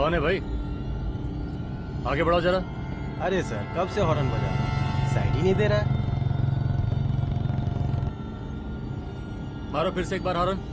कौन है भाई? आगे बढ़ाओ जरा। अरे सर, कब से हॉर्न बजा रहा है? साइड ही नहीं दे रहा है। मारो फिर से एक बार हॉर्न।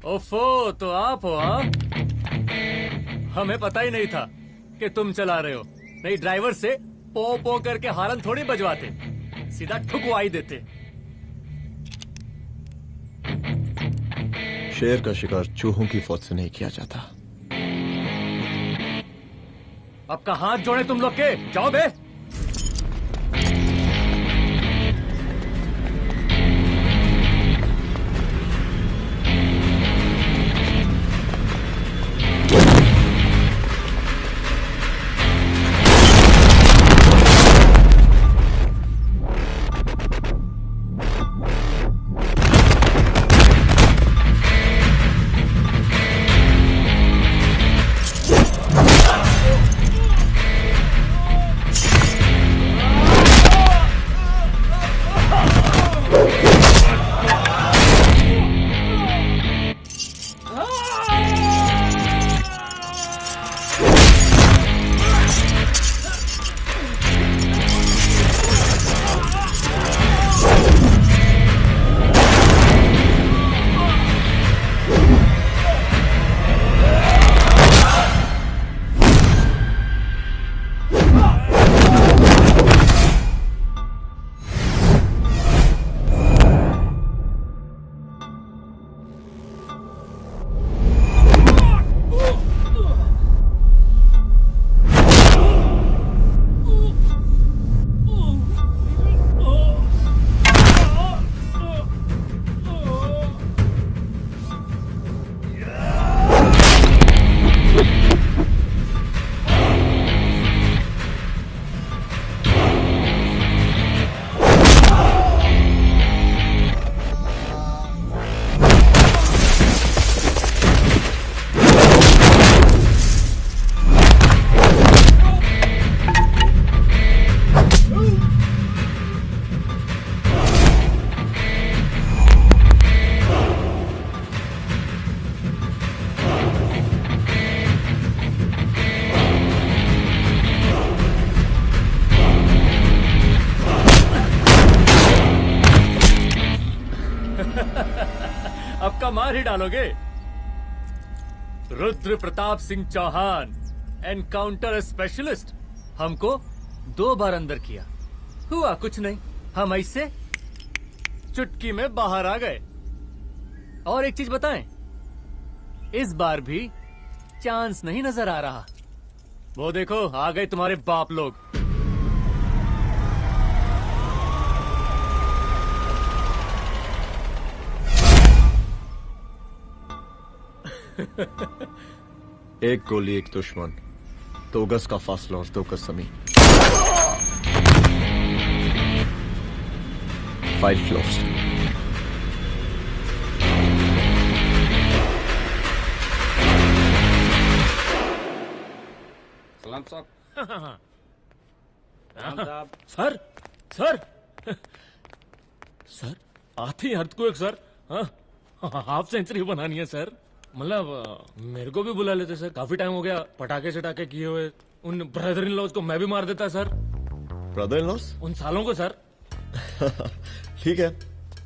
ओफो, तो आप हो? हाँ, हमें पता ही नहीं था कि तुम चला रहे हो। नहीं, ड्राइवर से पो पो करके हारन थोड़ी बजवाते, सीधा ठुकवाई देते। शेर का शिकार चूहों की फौज से नहीं किया जाता। अब का हाथ जोड़े तुम लोग के, जाओ बे। अब का मार ही डालोगे? रुद्र प्रताप सिंह चौहान, एनकाउंटर स्पेशलिस्ट, हमको 2 बार अंदर किया, हुआ कुछ नहीं। हम ऐसे चुटकी में बाहर आ गए। और एक चीज बताएं, इस बार भी चांस नहीं नजर आ रहा। वो देखो, आ गए तुम्हारे बाप लोग। एक गोली एक दुश्मन, 2 गज का फासला और 2 गज जमीन। 5 floors। सलाम साहब। साहब सर सर सर आती अर्थक्वेक सर। हाफ सेंचुरी बनानी है सर। मतलब मेरे को भी बुला लेते सर, काफी टाइम हो गया पटाखे चटाखे किए हुए। उन ब्रदर इन लॉज को मैं भी मार देता सर, ब्रदर इन लॉस? उन सालों को सर। ठीक है,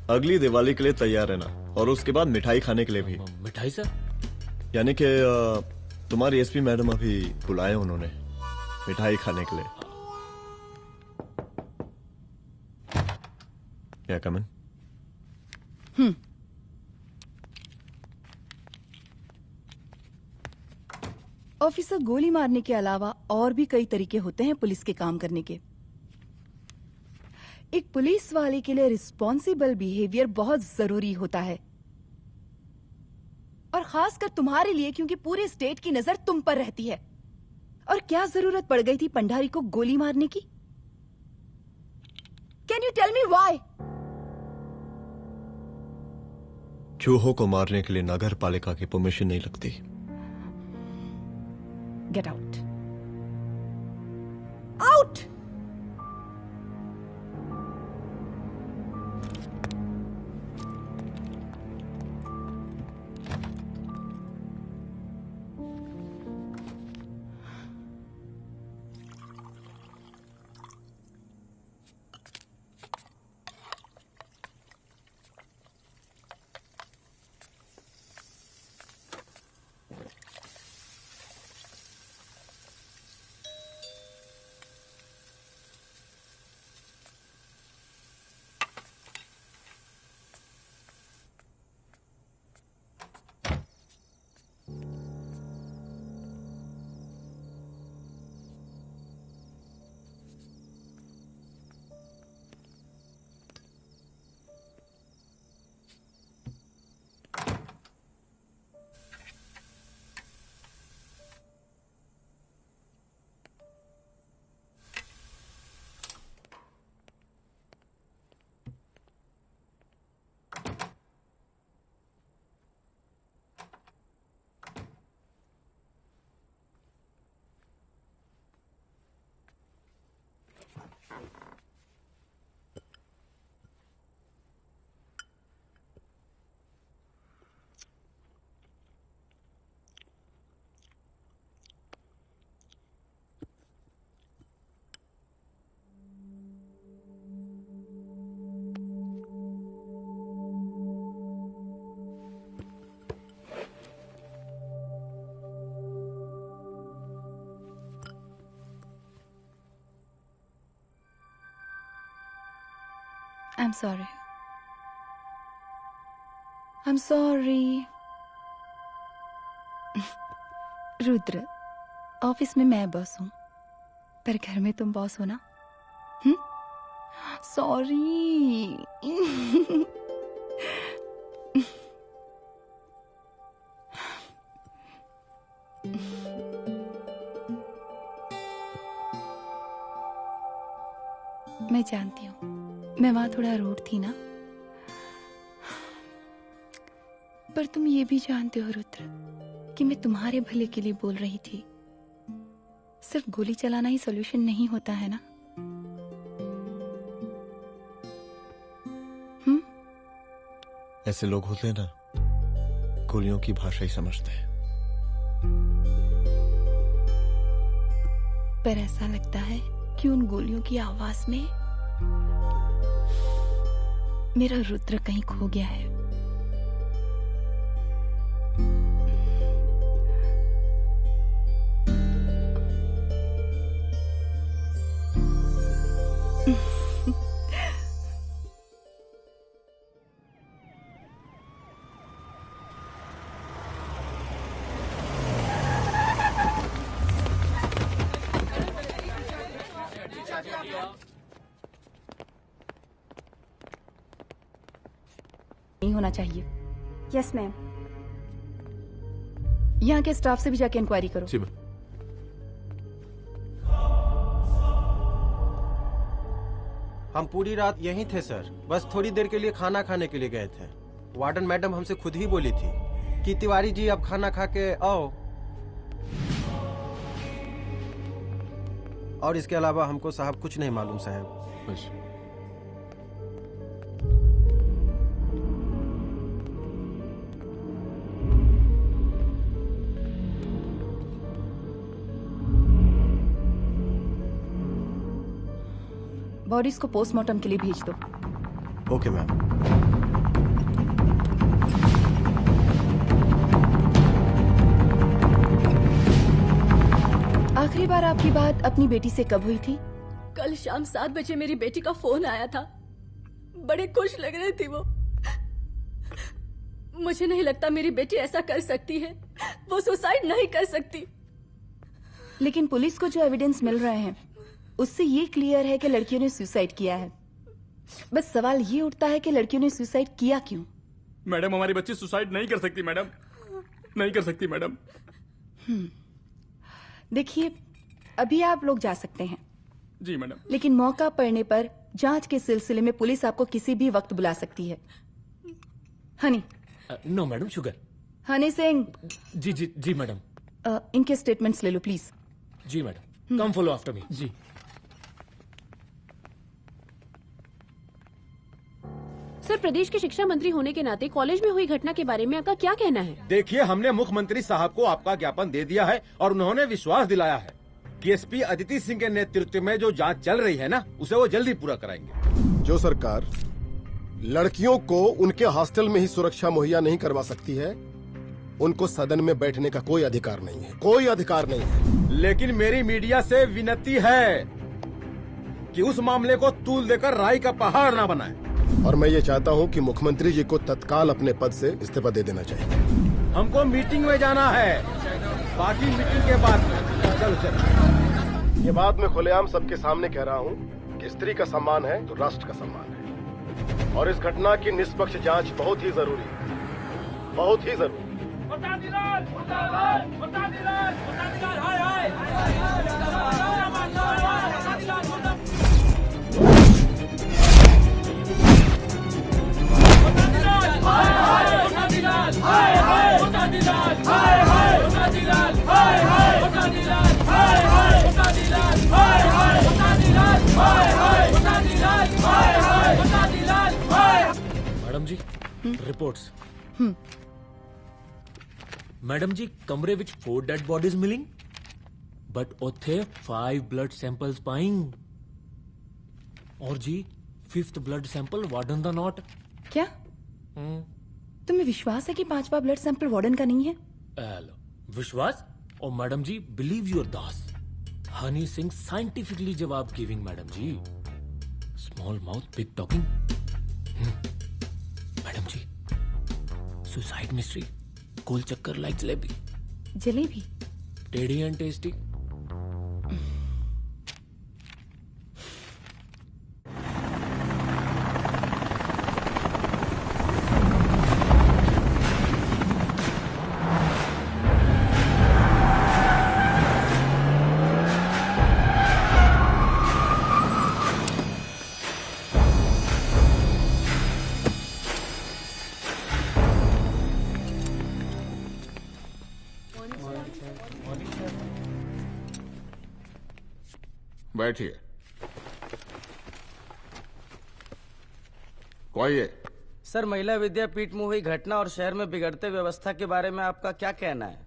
अगली दिवाली के लिए तैयार रहना, और उसके बाद मिठाई खाने के लिए भी। मिठाई सर? यानी कि तुम्हारी एसपी मैडम अभी बुलाए उन्होंने मिठाई खाने के लिए। क्या कमन? ऑफिसर, गोली मारने के अलावा और भी कई तरीके होते हैं पुलिस के काम करने के। एक पुलिस वाले के लिए रिस्पॉन्सिबल बिहेवियर बहुत जरूरी होता है, और खासकर तुम्हारे लिए, क्योंकि पूरे स्टेट की नजर तुम पर रहती है। और क्या जरूरत पड़ गई थी पंडारी को गोली मारने की? Can you tell me why? चूहों को मारने के लिए नगर पालिका की परमिशन नहीं लगती। Get out, out. I'm sorry. I'm sorry. Rudra, office में मैं बॉस हूं, पर घर में तुम बॉस हो ना? सॉरी। मैं जानती हूँ, मैं वहां थोड़ा रूड थी ना, पर तुम ये भी जानते हो रुद्र कि मैं तुम्हारे भले के लिए बोल रही थी। सिर्फ गोली चलाना ही सॉल्यूशन नहीं होता है ना। ऐसे लोग होते हैं ना, गोलियों की भाषा ही समझते हैं। पर ऐसा लगता है कि उन गोलियों की आवाज में मेरा रुद्र कहीं खो गया है। नहीं होना चाहिए। Yes ma'am. यहाँ के स्टाफ से भी जाके इंक्वायरी करो। जी मैम। हम पूरी रात यहीं थे सर, बस थोड़ी देर के लिए खाना खाने के लिए गए थे। वार्डन मैडम हमसे खुद ही बोली थी कि तिवारी जी अब खाना खा के आओ। और इसके अलावा हमको साहब कुछ नहीं मालूम साहब। बस बॉडीज को पोस्टमार्टम के लिए भेज दो। Okay ma'am. आखिरी बार आपकी बात अपनी बेटी से कब हुई थी? कल शाम 7 बजे मेरी बेटी का फोन आया था। बड़ी खुश लग रही थी वो। मुझे नहीं लगता मेरी बेटी ऐसा कर सकती है। वो सुसाइड नहीं कर सकती। लेकिन पुलिस को जो एविडेंस मिल रहे हैं उससे ये क्लियर है कि लड़कियों ने सुसाइड किया है। बस सवाल ये उठता है कि लड़कियों ने सुसाइड किया क्यों? मैडम, हमारी बच्ची सुसाइड नहीं कर सकती मैडम, नहीं कर सकती मैडम। देखिए, अभी आप लोग जा सकते हैं। जी मैडम। लेकिन मौका पड़ने पर जांच के सिलसिले में पुलिस आपको किसी भी वक्त बुला सकती है। Honey. No madam, sugar. Honey Singh. जी जी जी मैडम। इनके स्टेटमेंट्स ले लो प्लीज। जी madam, come follow after me. जी। सर, प्रदेश के शिक्षा मंत्री होने के नाते कॉलेज में हुई घटना के बारे में आपका क्या कहना है? देखिए, हमने मुख्यमंत्री साहब को आपका ज्ञापन दे दिया है और उन्होंने विश्वास दिलाया है कि एसपी अदिति सिंह के नेतृत्व में जो जांच चल रही है ना, उसे वो जल्दी पूरा कराएंगे। जो सरकार लड़कियों को उनके हॉस्टल में ही सुरक्षा मुहैया नहीं करवा सकती है, उनको सदन में बैठने का कोई अधिकार नहीं है, कोई अधिकार नहीं है। लेकिन मेरी मीडिया से विनती है कि उस मामले को तूल देकर राई का पहाड़ ना बनाए। और मैं ये चाहता हूँ कि मुख्यमंत्री जी को तत्काल अपने पद से इस्तीफा दे देना चाहिए। हमको मीटिंग में जाना है, बाकी मीटिंग के बाद। चलो चलो। ये बात मैं खुलेआम सबके सामने कह रहा हूँ कि स्त्री का सम्मान है तो राष्ट्र का सम्मान है, और इस घटना की निष्पक्ष जांच बहुत ही जरूरी है, बहुत ही जरूरी। मैडम जी, रिपोर्ट्स। मैडम जी, कमरे विच 4 डेड बॉडीज मिलिंग, बट उथे 5 ब्लड सैंपल्स पाइंग। और जी 5th ब्लड सैंपल वार्डन दा नॉट। क्या तुम्हें विश्वास है कि 5वां ब्लड सैंपल वार्डन का नहीं है? हेलो, विश्वास? और मैडम जी, बिलीव योर दास। हनी सिंह साइंटिफिकली जवाब giving madam ji. Small mouth big talking. Madam ji, suicide mystery, गोल चक्कर लाइक जलेबी। जलेबी? टेढ़ी एंड टेस्टी। बैठिए। कोई है? सर, महिला विद्यापीठ में हुई घटना और शहर में बिगड़ते व्यवस्था के बारे में आपका क्या कहना है?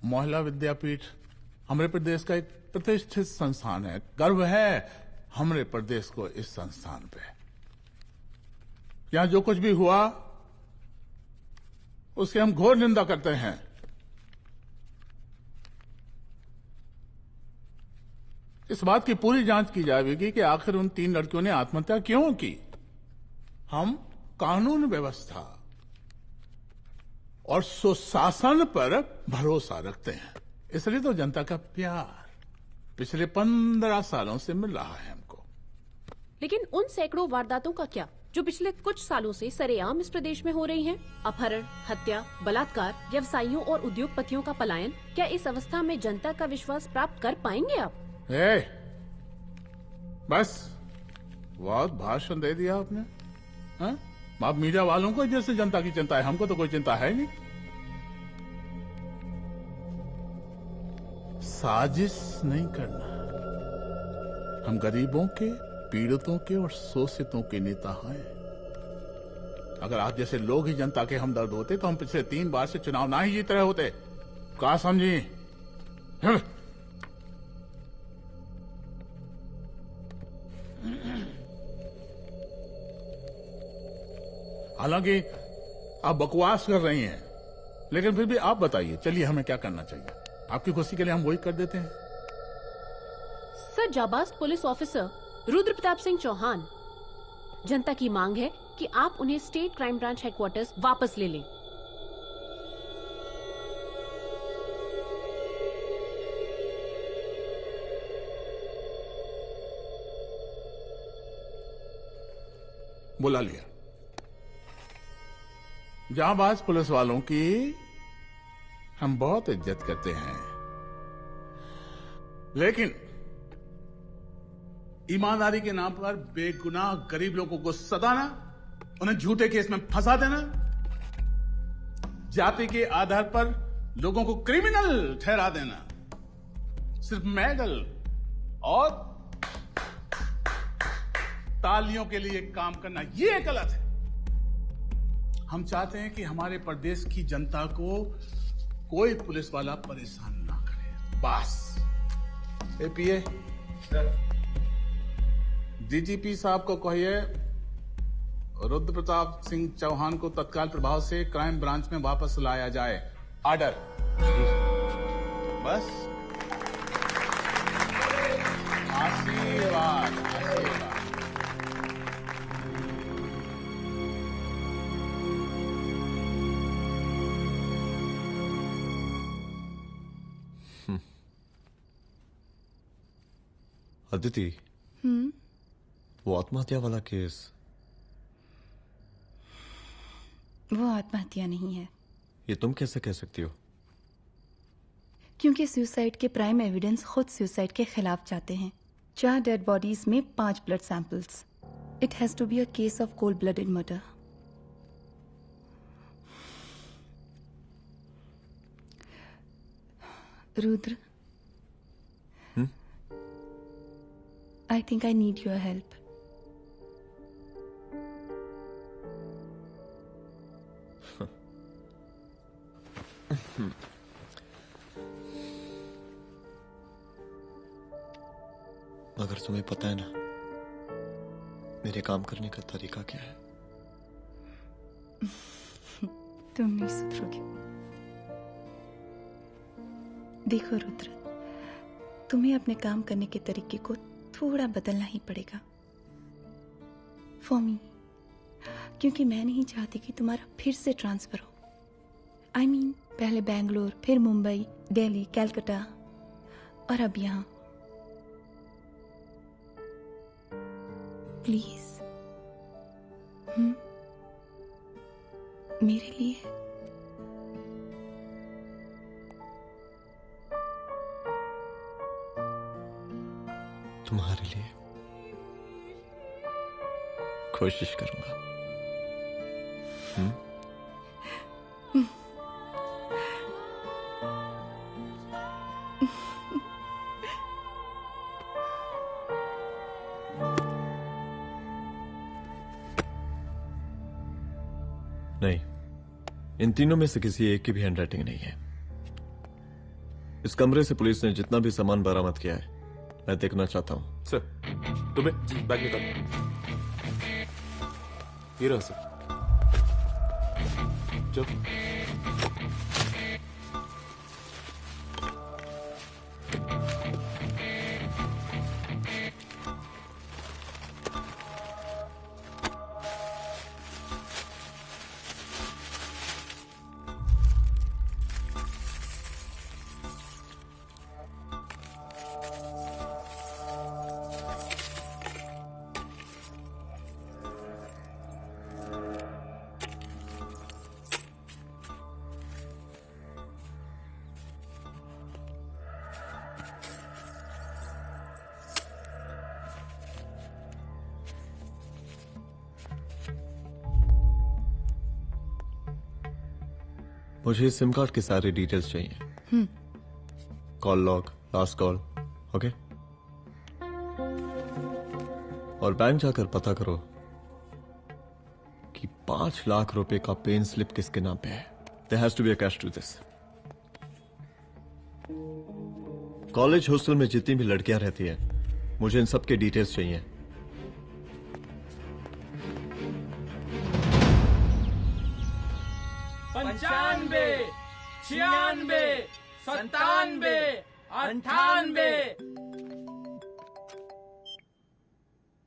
महिला विद्यापीठ हमारे प्रदेश का एक प्रतिष्ठित संस्थान है। गर्व है हमारे प्रदेश को इस संस्थान पे। यहाँ जो कुछ भी हुआ उसकी हम घोर निंदा करते हैं। इस बात की पूरी जांच की जाएगी कि आखिर उन 3 लड़कियों ने आत्महत्या क्यों की। हम कानून व्यवस्था और सुशासन पर भरोसा रखते हैं, इसलिए तो जनता का प्यार पिछले 15 सालों से मिल रहा है हमको। लेकिन उन सैकड़ों वारदातों का क्या जो पिछले कुछ सालों से सरेआम इस प्रदेश में हो रही हैं? अपहरण, हत्या, बलात्कार, व्यवसायियों और उद्योगपतियों का पलायन। क्या इस अवस्था में जनता का विश्वास प्राप्त कर पाएंगे आप? बस बहुत भाषण दे दिया आपने। हाँ? आप मीडिया वालों को जैसे जनता की चिंता है, हमको तो कोई चिंता है नहीं। साजिश नहीं करना। हम गरीबों के, पीड़ितों के और शोषितों के नेता हैं। अगर आप जैसे लोग ही जनता के हमदर्द होते तो हम पिछले 3 बार से चुनाव ना ही जीत रहे होते। क्या समझी? हालांकि आप बकवास कर रही हैं, लेकिन फिर भी आप बताइए, चलिए हमें क्या करना चाहिए? आपकी खुशी के लिए हम वही कर देते हैं। सर, जाबाज पुलिस ऑफिसर रुद्र प्रताप सिंह चौहान, जनता की मांग है कि आप उन्हें स्टेट क्राइम ब्रांच हेडक्वार्टर्स वापस ले लें। बुला लिया। जाबाज पुलिस वालों की हम बहुत इज्जत करते हैं, लेकिन ईमानदारी के नाम पर बेगुनाह गरीब लोगों को सताना, उन्हें झूठे केस में फंसा देना, जाति के आधार पर लोगों को क्रिमिनल ठहरा देना, सिर्फ मेडल और तालियों के लिए काम करना, ये गलत है। हम चाहते हैं कि हमारे प्रदेश की जनता को कोई पुलिस वाला परेशान ना करे, बस। एपीए डीजीपी साहब को कहिए रुद्र प्रताप सिंह चौहान को तत्काल प्रभाव से क्राइम ब्रांच में वापस लाया जाए। ऑर्डर। बस। आशीर्वाद, आशीर्वाद। अदिति, वो आत्महत्या वाला केस, वो आत्महत्या नहीं है। ये तुम कैसे कह सकती हो? क्योंकि सुसाइड के प्राइम एविडेंस खुद सुसाइड के खिलाफ जाते हैं। 4 डेड बॉडीज में 5 blood samples. It has to be a case of cold blooded murder. Rudra, I think I need your help. मगर तुम्हें पता है ना मेरे काम करने का तरीका क्या है? तुम नहीं सुधरोगे। देखो रुद्र, तुम्हें अपने काम करने के तरीके को थोड़ा बदलना ही पड़ेगा फॉर मी, क्योंकि मैं नहीं चाहती कि तुम्हारा फिर से ट्रांसफर हो। I mean, पहले बेंगलोर, फिर मुंबई, दिल्ली, कलकत्ता और अब यहां। प्लीज मेरे लिए। तुम्हारे लिए कोशिश करूंगा। नहीं, इन तीनों में से किसी एक की भी हैंडराइटिंग नहीं है। इस कमरे से पुलिस ने जितना भी सामान बरामद किया है मैं देखना चाहता हूं। सर, तुम्हें बैग निकाल। ये रहा सर। चल। मुझे सिम कार्ड की सारी डिटेल्स चाहिए। Call log, last call, okay? और बैंक जाकर पता करो कि 5 लाख रुपए का पेन स्लिप किसके नाम पे है. There has to be a cash to this. College hostel में जितनी भी लड़कियां रहती हैं, मुझे इन सब के डिटेल्स चाहिए. पंचानबे, 96, 97, 98.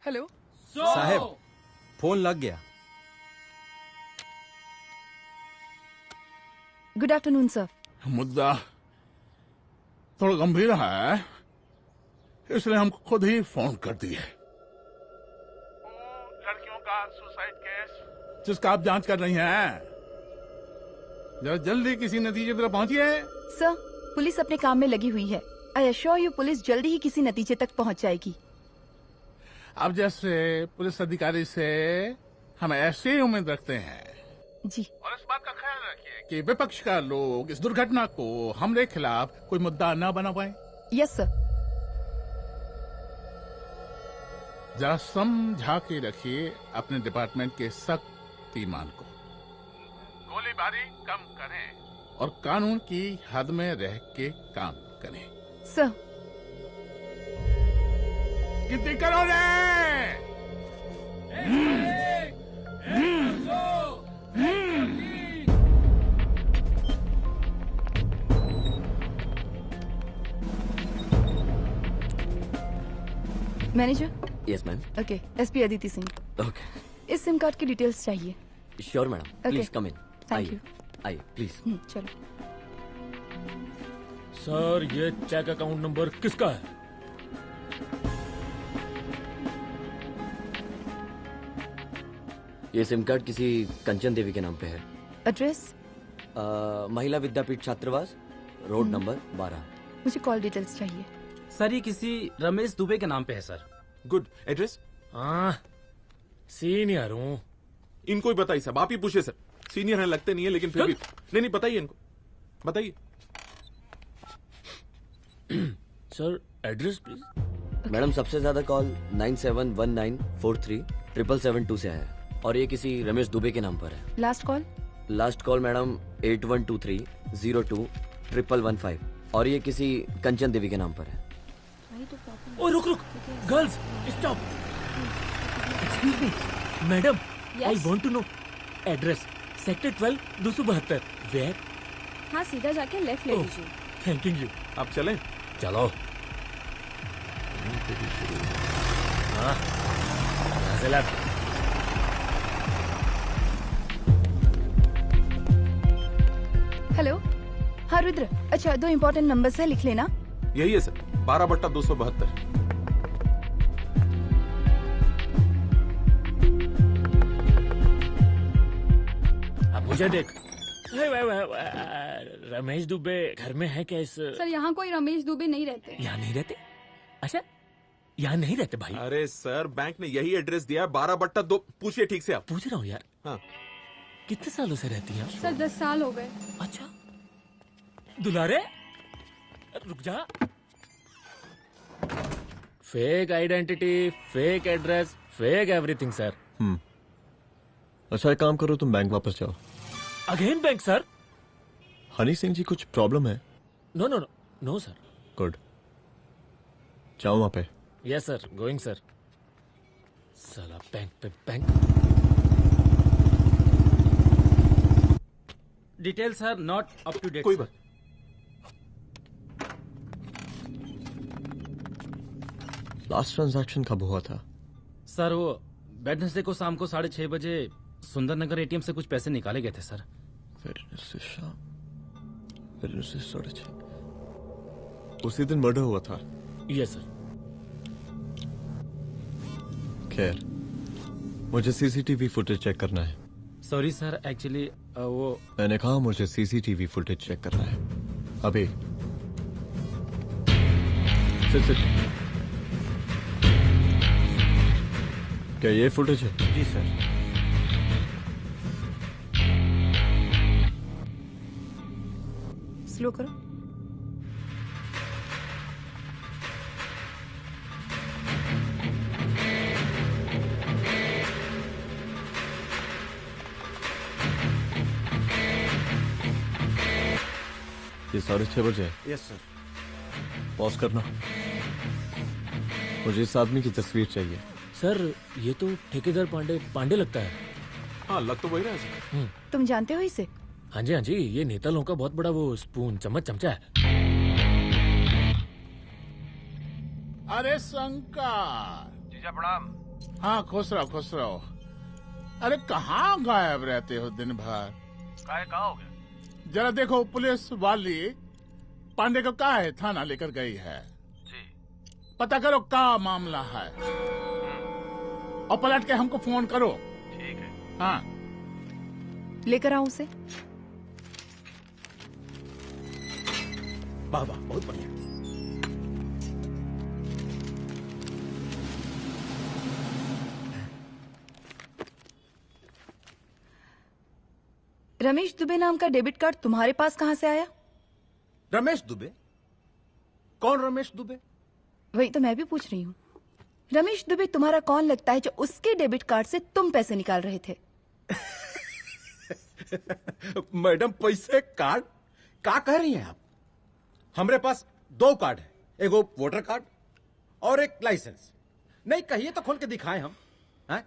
हेलो साहब, फोन लग गया. Good afternoon sir. मुद्दा थोड़ा गंभीर है, इसलिए हम खुद ही फोन कर दिए. लड़कियों का सुसाइड केस जिसका आप जांच कर रही हैं, जरा जल्दी किसी नतीजे पर पहुंचिए. सर, पुलिस अपने काम में लगी हुई है. आई एश्योर यू पुलिस जल्दी ही किसी नतीजे तक पहुंच जाएगी. आप जैसे पुलिस अधिकारी से हम ऐसे ही उम्मीद रखते हैं जी. और इस बात का ख्याल रखिए कि विपक्ष का लोग इस दुर्घटना को हमरे खिलाफ कोई मुद्दा न बना पाए. Yes sir. जरा समझा के रखिए अपने डिपार्टमेंट के शक्तिमान को. गोलीबारी कम करें और कानून की हद में रह के काम करें. सर. कितनी करोगे? Manager. Yes ma'am. Okay. SP Aditi Singh. Okay. इस सिम कार्ड की डिटेल्स चाहिए. Sure madam. Please come in. Thank you. आइए प्लीज. चलो. सर, ये चेक अकाउंट नंबर किसका है? ये सिम कार्ड किसी कंचन देवी के नाम पे है. एड्रेस? महिला विद्यापीठ छात्रावास, रोड नंबर 12. मुझे कॉल डिटेल्स चाहिए. सर, ये किसी रमेश दुबे के नाम पे है सर. गुड. एड्रेस? हाँ, सीनियर हूँ. इनको ही बताइए साहब, आप ही पूछे सर. सीनियर हैं लगते नहीं है, लेकिन फिर भी नहीं बताइए इनको, बताइए. Sir, address please. मैडम, सबसे ज्यादा कॉल 9719437772 से आया है और ये किसी रमेश दुबे के नाम पर है. Last call? Last call madam 8123021115 और ये किसी कंचन देवी के नाम पर है. ओ रुक रुक, girls stop. Excuse me madam, I want to know address. Sector 12 272. Where? हाँ, सीधा जाके लेफ्ट ले लीजिए. Thank you. आप चलें? चलो. हाँ, यहाँ से लेफ्ट. हेलो. हाँ रुद्र. अच्छा, 2 इम्पोर्टेंट नंबर्स है, लिख लेना. यही है सर, 12/272. अब मुझे देख. रमेश दुबे घर में है क्या? इस सर, यहाँ कोई रमेश दुबे नहीं रहते. यहाँ नहीं रहते? अच्छा, यहाँ नहीं रहते भाई. अरे सर, बैंक ने यही एड्रेस दिया है, 12/2. पूछिए ठीक से आप. पूछ रहा हूँ यार. हाँ. कितने सालों से रहती हैं? सर, 10 साल हो गए. अच्छा. दुलारे, रुक जा. Fake identity, fake address, fake everything sir. अच्छा, एक काम करो, तुम बैंक वापस जाओ. Again bank sir? Honey Singh ji, कुछ प्रॉब्लम है? No no no no sir. Good. जाओ वहां पे. Yes sir, going sir. साला बैंक पे bank. Detail sir not up to date. कोई बात. लास्ट ट्रांजैक्शन कब हुआ था? सर, वो वेडनेसडे को शाम को 6:30 बजे सुंदरनगर एटीएम से कुछ पैसे निकाले गए थे सर. वेडनेसडे शाम, वेडनेसडे 6:30. उसी दिन मर्डर हुआ था? Yes sir. खैर, मुझे सीसीटीवी फुटेज चेक करना है. सॉरी सर, एक्चुअली वो मैंने कहा मुझे सीसीटीवी फुटेज चेक करना है अभी. सिट. क्या ये फुटेज है? जी सर. स्लो करो. ये 6:30 बजे है। Yes sir. पॉज करना। मुझे इस आदमी की तस्वीर चाहिए। सर ये तो ठेकेदार पांडे लगता है। हाँ लग तो वही रहा है सर। तुम जानते हो इसे? हाँ जी, ये नेता लोगों का बहुत बड़ा वो स्पून चमचा है। अरे शंकर। जीजा प्रणाम। हाँ खुश रहो। अरे कहाँ गायब रहते हो दिन भर? कहाँ हो गया? जरा देखो, पुलिस वाली पांडे को कहा है थाना लेकर गई है। जी। पता करो क्या मामला है और पलट के हमको फोन करो। ठीक है। हाँ लेकर आओ उसे। वाह बहुत बढ़िया। रमेश दुबे नाम का डेबिट कार्ड तुम्हारे पास कहां से आया? रमेश दुबे? कौन रमेश दुबे? वही तो मैं भी पूछ रही हूँ। रमेश दुबे तुम्हारा कौन लगता है जो उसके डेबिट कार्ड से तुम पैसे निकाल रहे थे? मैडम पैसे कार्ड क्या कह रही हैं आप? हमारे पास 2 कार्ड है, एक वो वोटर कार्ड और एक लाइसेंस। नहीं कहिए तो खोल के दिखाएं हम हैं?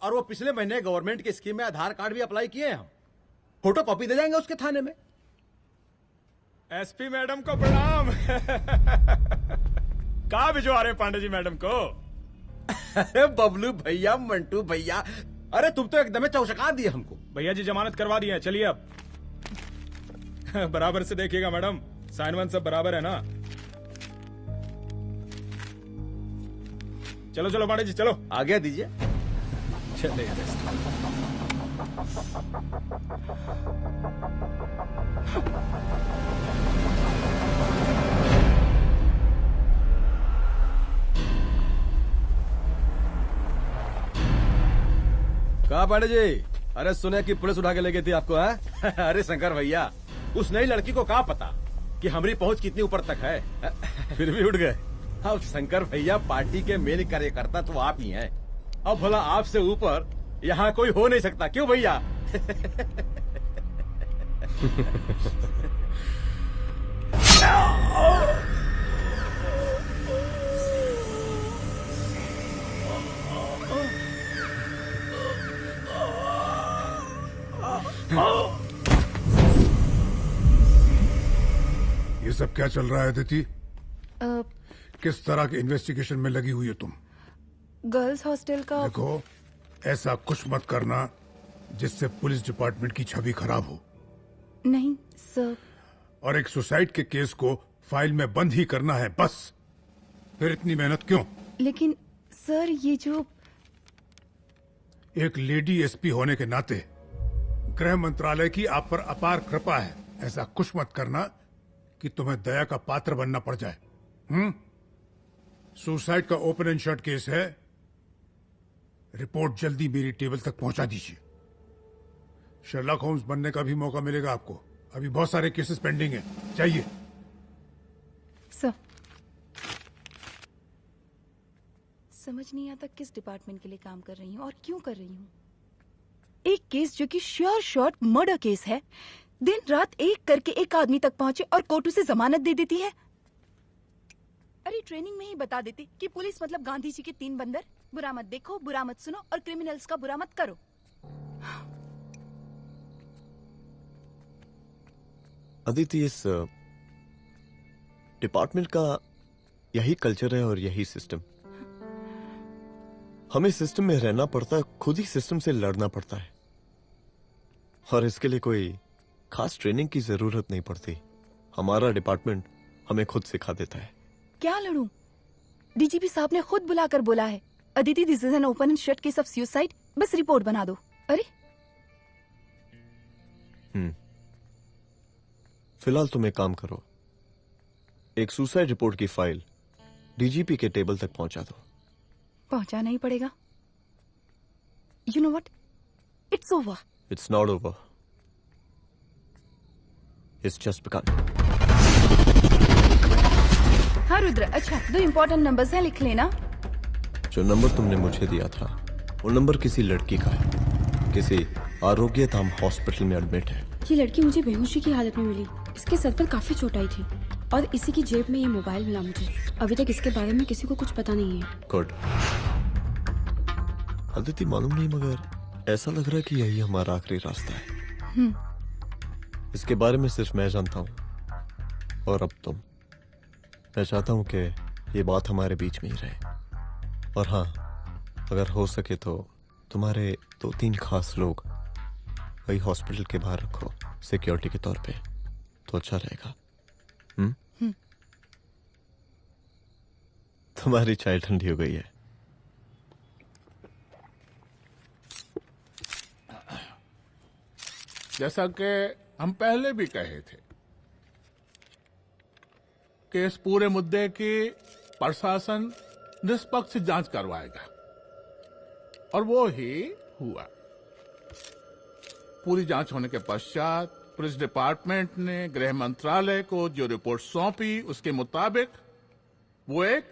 और वो पिछले महीने गवर्नमेंट की स्कीम में आधार कार्ड भी अप्लाई किए हैं हम। फोटो कॉपी दे जाएंगे उसके थाने में। एसपी मैडम को प्रणाम। कहाँ भिजवा रहे पांडे जी मैडम को? अरे बबलू भैया, मंटू भैया, अरे तुम तो एकदम चौंका दिए हमको। भैया जी जमानत करवा दी है, चलिए अब। बराबर से देखिएगा मैडम, साइन वन सब बराबर है ना? चलो पांडे जी चलो। आगे दीजिए। चलिए। कहा पांडे जी? अरे सुने कि पुलिस उठा के ले गई थी आपको है? अरे शंकर भैया, उस नई लड़की को क्या पता कि हमारी पहुंच कितनी ऊपर तक है। फिर भी उठ गए। अब शंकर भैया पार्टी के मेन कार्यकर्ता तो आप ही हैं। अब भला आपसे ऊपर यहाँ कोई हो नहीं सकता, क्यों भैया? ये सब क्या चल रहा है अदिति? किस तरह के इन्वेस्टिगेशन में लगी हुई है तुम? गर्ल्स हॉस्टल का। देखो, ऐसा कुछ मत करना जिससे पुलिस डिपार्टमेंट की छवि खराब हो। नहीं सर। और एक सुसाइड के केस को फाइल में बंद ही करना है बस। फिर इतनी मेहनत क्यों? लेकिन सर ये जो एक लेडी एसपी होने के नाते गृह मंत्रालय की आप पर अपार कृपा है। ऐसा कुछ मत करना कि तुम्हें दया का पात्र बनना पड़ जाए। सुसाइड का ओपन एंड शट केस है। रिपोर्ट जल्दी मेरी टेबल तक पहुंचा दीजिए। शर्लॉक होम्स बनने का भी मौका मिलेगा आपको। अभी बहुत सारे केसेस पेंडिंग हैं। चाहिए सर। समझ नहीं आता किस डिपार्टमेंट के लिए काम कर रही हूँ और क्यों कर रही हूँ। एक केस जो कि श्योर शॉट मर्डर केस है, दिन रात एक करके एक आदमी तक पहुंचे और कोर्ट उसे जमानत दे देती है। अरे ट्रेनिंग में ही बता देती कि पुलिस मतलब गांधी जी के 3 बंदर, बुरा मत देखो, बुरा मत सुनो और क्रिमिनल्स का बुरा मत करो। अदिति, इस डिपार्टमेंट का यही कल्चर है और यही सिस्टम। हमें सिस्टम में रहना पड़ता है, खुद ही सिस्टम से लड़ना पड़ता है, और इसके लिए कोई खास ट्रेनिंग की जरूरत नहीं पड़ती। हमारा डिपार्टमेंट हमें खुद सिखा देता है। क्या लड़ूं? डीजीपी साहब ने खुद बुलाकर बोला है, Aditi this is an open and shut case of suicide, बस रिपोर्ट बना दो। अरे फिलहाल तुम एक काम करो, एक सुसाइड रिपोर्ट की फाइल डीजीपी के टेबल तक पहुंचा दो। पहुंचाना ही पड़ेगा। You know what, it's over. It's not over, it's just begun. हाँ रुद्र, अच्छा 2 इम्पोर्टेंट नंबर्स हैं, लिख लेना। जो नंबर तुमने मुझे दिया था वो नंबर किसी लड़की का है, किसी आरोग्य धाम हॉस्पिटल में एडमिट है। ये लड़की मुझे बेहोशी की हालत में मिली। इसके सर पर काफी चोट आई थी और इसी की जेब में ये मोबाइल मिला मुझे। अभी तक इसके बारे में किसी को कुछ पता नहीं है। गुड। अदिति मालूम नहीं, मगर ऐसा लग रहा है कि यही हमारा आखिरी रास्ता है। इसके बारे में सिर्फ मैं जानता हूँ और अब तुम। मैं चाहता हूँ कि ये बात हमारे बीच में ही रहे। और हाँ, अगर हो सके तो तुम्हारे 2-3 खास लोग वही हॉस्पिटल के बाहर रखो सिक्योरिटी के तौर पे, तो अच्छा रहेगा। तुम्हारी चाय ठंडी हो गई है। जैसा कि हम पहले भी कहे थे कि इस पूरे मुद्दे की प्रशासन निष्पक्ष जांच करवाएगा, और वो ही हुआ। पूरी जांच होने के पश्चात पुलिस डिपार्टमेंट ने गृह मंत्रालय को जो रिपोर्ट सौंपी, उसके मुताबिक वो एक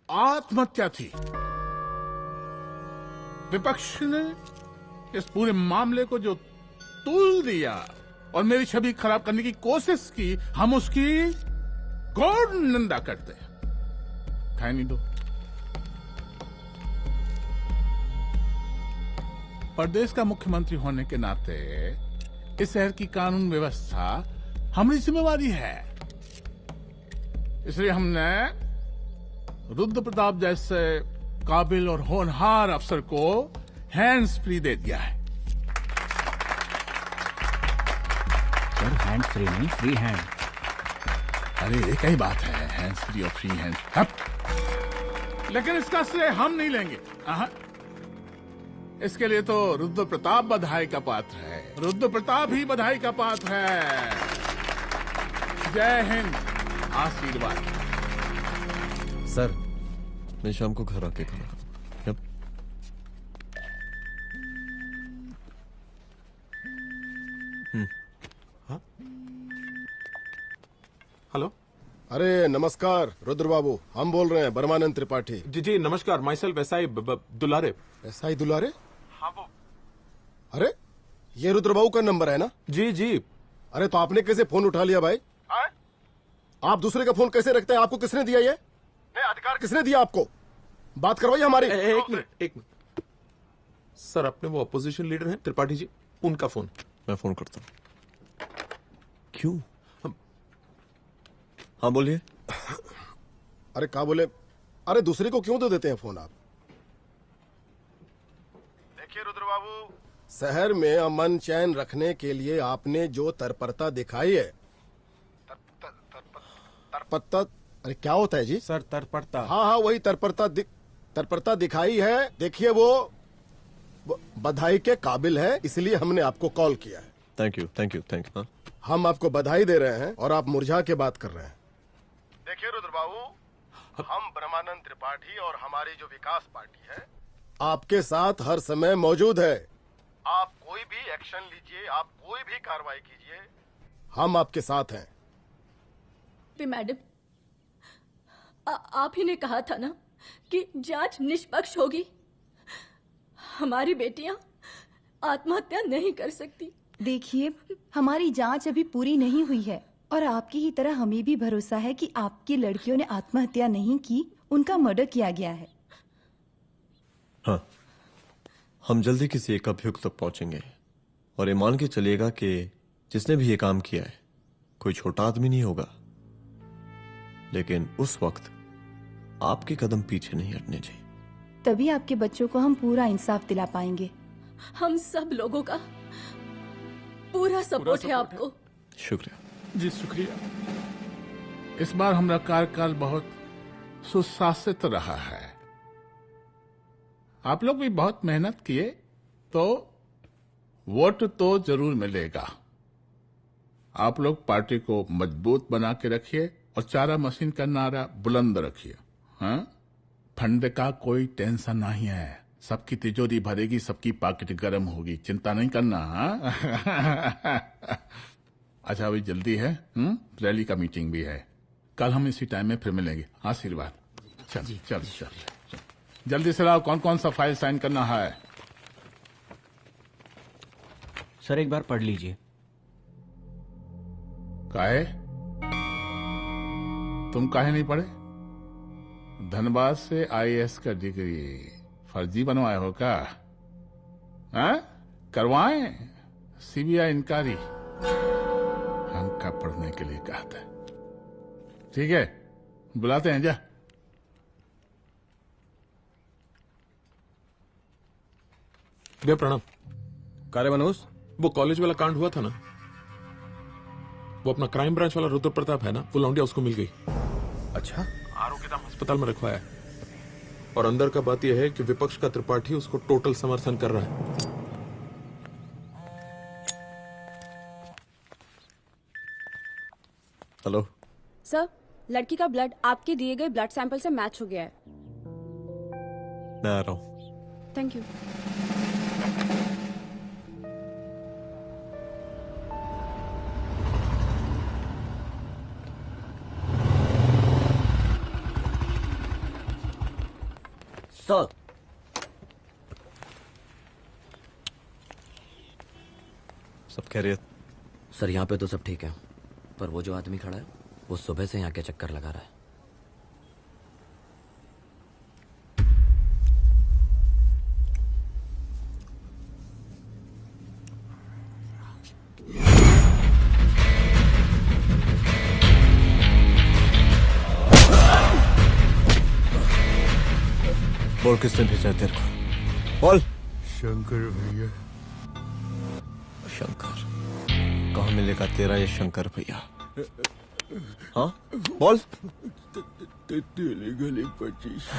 आत्महत्या थी। विपक्ष ने इस पूरे मामले को जो तूल दिया और मेरी छवि खराब करने की कोशिश की, हम उसकी घोर निंदा करते हैं। नहीं दो। प्रदेश का मुख्यमंत्री होने के नाते इस शहर की कानून व्यवस्था हमारी जिम्मेवारी है। इसलिए हमने रुद्र प्रताप जैसे काबिल और होनहार अफसर को हैंड्स फ्री दे दिया है। सर हैंड्स फ्री नहीं, फ्री हैंड। अरे एक ही बात है, हैंड्स फ्री और फ्री हैंड। लेकिन इसका श्रेय हम नहीं लेंगे। इसके लिए तो रुद्र प्रताप बधाई का पात्र है। रुद्र प्रताप ही बधाई का पात्र है। जय हिंद। आशीर्वाद। सर, मैं शाम को घर आके खाना। यप। हेलो। अरे नमस्कार रुद्र बाबू, हम बोल रहे हैं ब्रह्मानंद त्रिपाठी। जी जी नमस्कार। माइसेल्फ एसआई दुलारे। एसआई दुलारे? हाँ वो। अरे ये रुद्र बाबू का नंबर है ना? जी जी। अरे तो आपने कैसे फोन उठा लिया भाई? आप दूसरे का फोन कैसे रखते हैं? आपको किसने दिया ये? नहीं, अधिकार किसने दिया आपको? बात करवाइए हमारी। एक मिनट। सर, अपने वो अपोजिशन लीडर हैं त्रिपाठी जी, उनका फोन। मैं फोन करता हूँ। क्यों? हाँ बोलिए। अरे क्या बोले? अरे दूसरे को क्यों दे देते हैं फोन आप? देखिए रुद्र बाबू, शहर में अमन चैन रखने के लिए आपने जो तत्परता दिखाई है, तत्परता, अरे क्या होता है जी? सर तत्परता। हाँ वही तत्परता दिखाई है। देखिए वो बधाई के काबिल है, इसलिए हमने आपको कॉल किया है। Thank you. हम आपको बधाई दे रहे हैं और आप मुरझा के बात कर रहे हैं। देखिए रुद्र बाबू, हम ब्रह्मानंद त्रिपाठी और हमारी जो विकास पार्टी है आपके साथ हर समय मौजूद है। आप कोई भी एक्शन लीजिए, आप कोई भी कार्रवाई कीजिए, हम आपके साथ हैं। मैडम, आप ही ने कहा था ना कि जांच निष्पक्ष होगी। हमारी बेटियां आत्महत्या नहीं कर सकती। देखिए, हमारी जांच अभी पूरी नहीं हुई है और आपकी ही तरह हमें भी भरोसा है कि आपकी लड़कियों ने आत्महत्या नहीं की, उनका मर्डर किया गया है। हाँ, हम जल्दी किसी एक अभियुक्त तक पहुंचेंगे और ये मान के चलिएगा कि जिसने भी ये काम किया है कोई छोटा आदमी नहीं होगा, लेकिन उस वक्त आपके कदम पीछे नहीं हटने चाहिए। तभी आपके बच्चों को हम पूरा इंसाफ दिला पाएंगे। हम सब लोगों का पूरा सपोर्ट है आपको। शुक्रिया जी, शुक्रिया। इस बार हमारा कार्यकाल बहुत सुशासित रहा है। आप लोग भी बहुत मेहनत किए, तो वोट तो जरूर मिलेगा। आप लोग पार्टी को मजबूत बना के रखिए और चारा मशीन का नारा बुलंद रखिए। हाँ, फंड का कोई टेंशन नहीं है। सबकी तिजोरी भरेगी, सबकी पॉकेट गर्म होगी, चिंता नहीं करना। हाँ? अच्छा, अभी जल्दी है, रैली का मीटिंग भी है। कल हम इसी टाइम में फिर मिलेंगे। आशीर्वाद। चल जल्दी से लाओ, कौन कौन सा फाइल साइन करना है? सर एक बार पढ़ लीजिए। काहे? तुम काहे नहीं पढ़े? धनबाद से आईएएस का डिग्री फर्जी बनवाए हो क्या? हाँ? करवाएं सीबीआई इंक्वायरी। हमका पढ़ने के लिए कहा था। ठीक है, बुलाते हैं। जा। भैया प्रणाम। कार्य मनोज, वो कॉलेज वाला कांड हुआ था ना, वो अपना क्राइम ब्रांच वाला रुद्र प्रताप है ना, वो लौंडिया उसको मिल गई। अच्छा? आरोग्यधाम अस्पताल में रखवाया है। और अंदर का बात यह है कि विपक्ष का त्रिपाठी उसको टोटल समर्थन कर रहा है। हेलो सर, लड़की का ब्लड आपके दिए गए ब्लड सैंपल से मैच हो गया है। मैं आ रहा हूँ। Thank you. सर, सब खैरियत? सर यहाँ पे तो सब ठीक है, पर वो जो आदमी खड़ा है वो सुबह से यहाँ के चक्कर लगा रहा है। बोल किसने भेजा तेरे को? बोल। शंकर भैया। शंकर? कहाँ मिलेगा तेरा ये शंकर भैया? हाँ बोल। गली 25।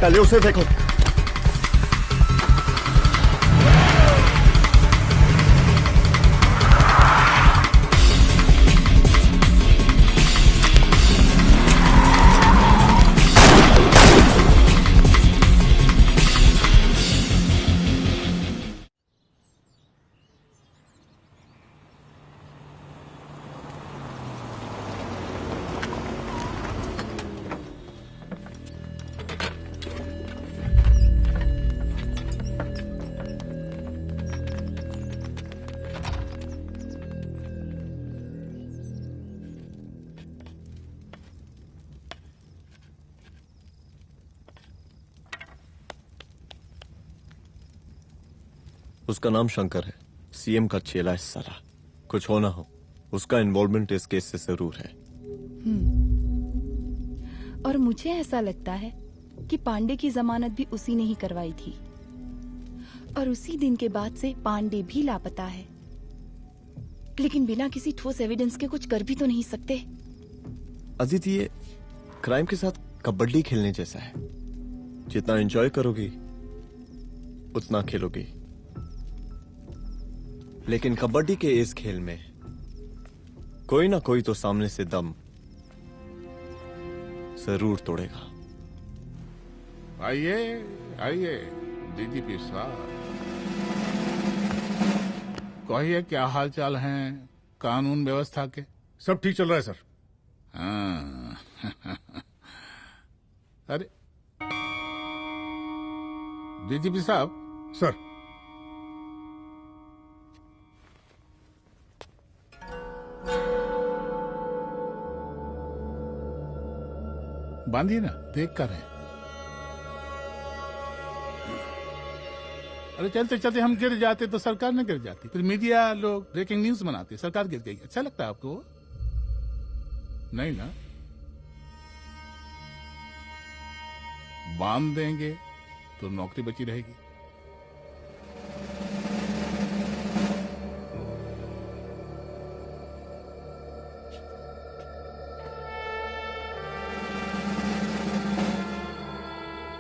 पहले उसे देखो। उसका नाम शंकर है, सीएम का चेला है साला। कुछ हो ना हो, उसका इन्वॉल्वमेंट इस केस से जरूर है। और मुझे ऐसा लगता है कि पांडे की जमानत भी उसी ने ही करवाई थी, और उसी दिन के बाद से पांडे भी लापता है। लेकिन बिना किसी ठोस एविडेंस के कुछ कर भी तो नहीं सकते। अदिति, ये क्राइम के साथ कबड्डी खेलने जैसा है। जितना एंजॉय करोगी उतना खेलोगी, लेकिन कबड्डी के इस खेल में कोई ना कोई तो सामने से दम जरूर तोड़ेगा। आइए आइए डीजीपी साहब, कहिए क्या हाल चाल हैं कानून व्यवस्था के? सब ठीक चल रहा है सर। हाँ। अरे डीजीपी साहब। सर, बांधिए ना, देख कर है। अरे चलते चलते हम गिर जाते तो सरकार न गिर जाती, फिर मीडिया लोग ब्रेकिंग न्यूज बनाते, सरकार गिर गई। अच्छा लगता है आपको? नहीं ना? बांध देंगे तो नौकरी बची रहेगी।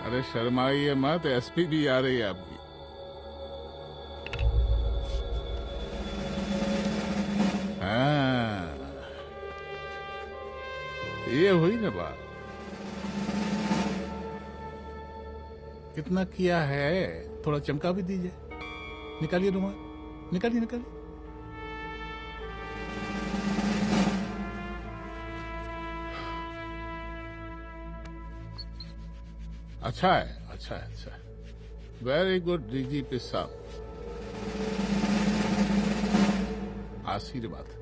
अरे शर्माइए मत, एसपी भी आ रही है आपकी। हाँ, ये हुई ना बात। कितना किया है, थोड़ा चमका भी दीजिए। निकालिए रुमाल, निकालिए निकालिए। अच्छा है, अच्छा है, अच्छा है। वेरी गुड डीजीपी साहब, आशीर्वाद।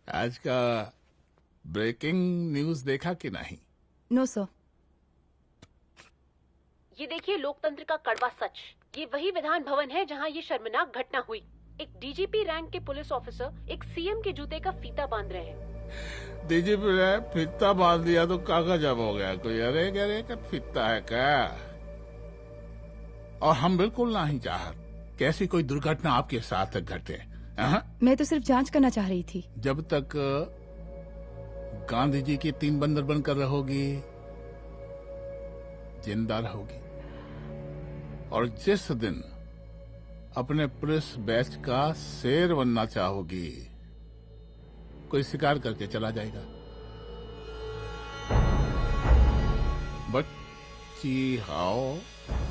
आज का ब्रेकिंग न्यूज देखा कि नहीं? No sir. ये देखिए लोकतंत्र का कड़वा सच। ये वही विधान भवन है जहां ये शर्मनाक घटना हुई। एक डीजीपी रैंक के पुलिस ऑफिसर एक सीएम के जूते का फीता बांध रहे हैं। डीजीपी ने फीता बांध दिया तो कागज अब हो गया कोई? अरे अरे का फीता है क्या? और हम बिल्कुल नहीं चाहते कैसी कोई दुर्घटना आपके साथ घटे। मैं तो सिर्फ जांच करना चाह रही थी। जब तक गांधी जी की 3 बंदर बनकर रहोगी, जिंदा रहोगी। और जिस दिन अपने पुलिस बैच का शेर बनना चाहोगी, कोई शिकार करके चला जाएगा। बच्ची हाओ,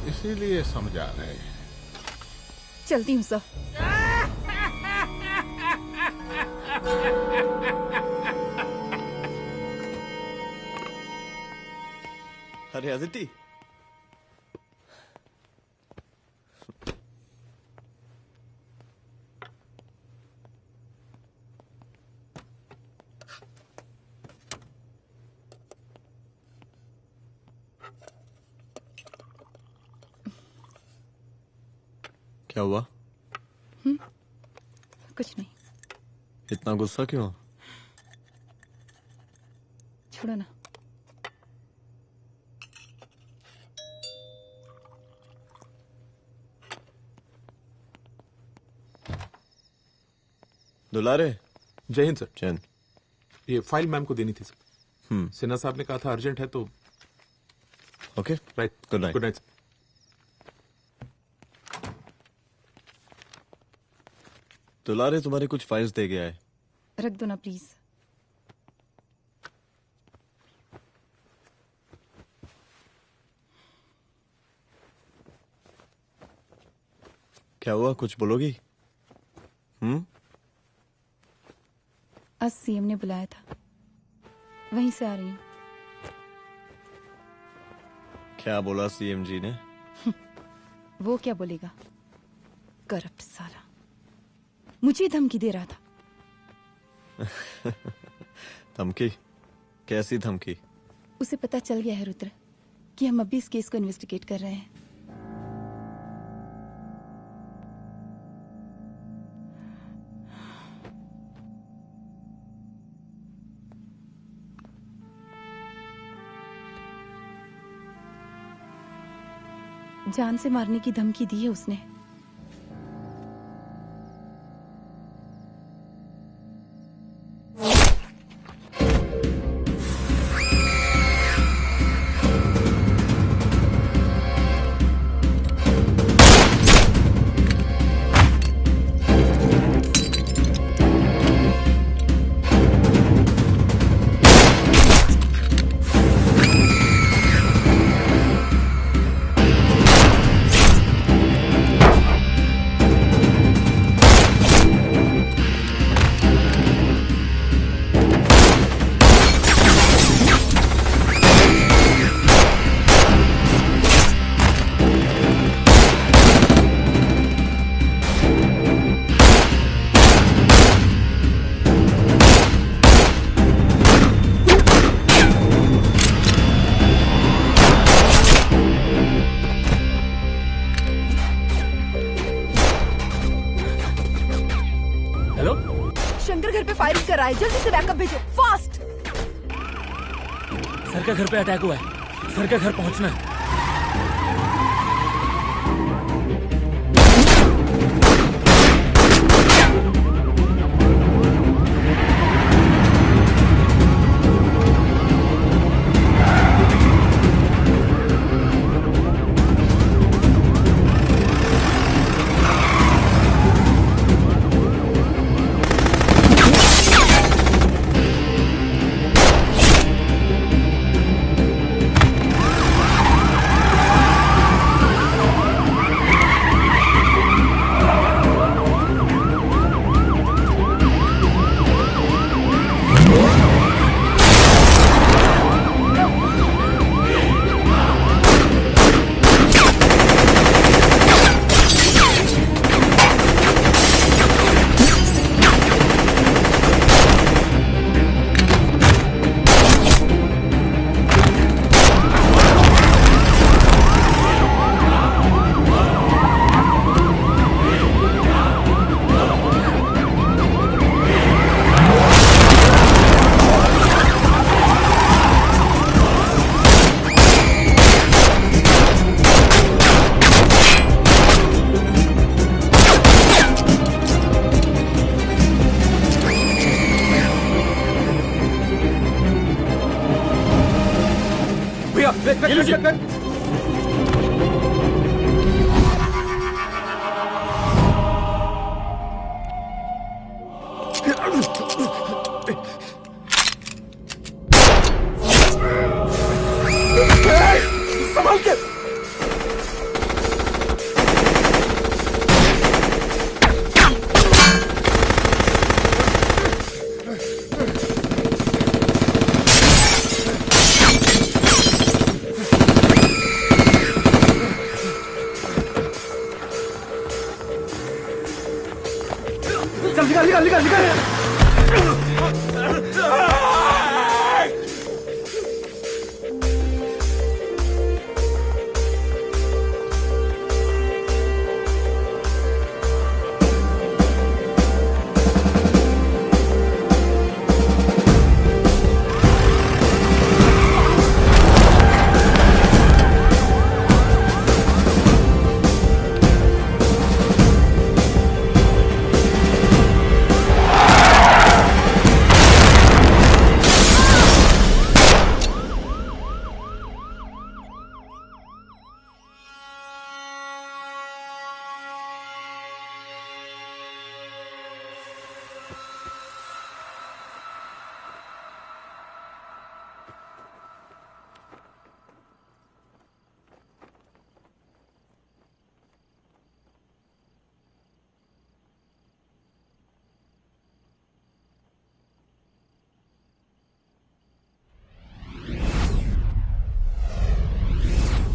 इसीलिए समझा रहे हैं। चलती हूँ सर। अरे अदिति, क्या हुआ? कुछ नहीं। इतना गुस्सा क्यों? छोड़ो ना। दुलारे। जय हिंद सर। जय हिंद। ये फाइल मैम को देनी थी सर। सिन्हा साहब ने कहा था अर्जेंट है तो। Okay right. Good night. Good night. दुलारे तुम्हारी कुछ फाइल्स दे गया है। रख दो ना प्लीज। क्या हुआ, कुछ बोलोगी? आज सीएम ने बुलाया था, वहीं से आ रही हूँ। क्या बोला सीएम जी ने? वो क्या बोलेगा, करप्ट साला, मुझे धमकी दे रहा था। धमकी? कैसी धमकी? उसे पता चल गया है रुद्र कि हम अभी इस केस को इन्वेस्टिगेट कर रहे हैं। जान से मारने की धमकी दी है उसने। जल्दी से बैकअप भेजो, फास्ट। सर का घर पे अटैक हुआ है, सर का घर पहुंचना है। संभाल के। चल निकाल निकाल निकाल निकाल।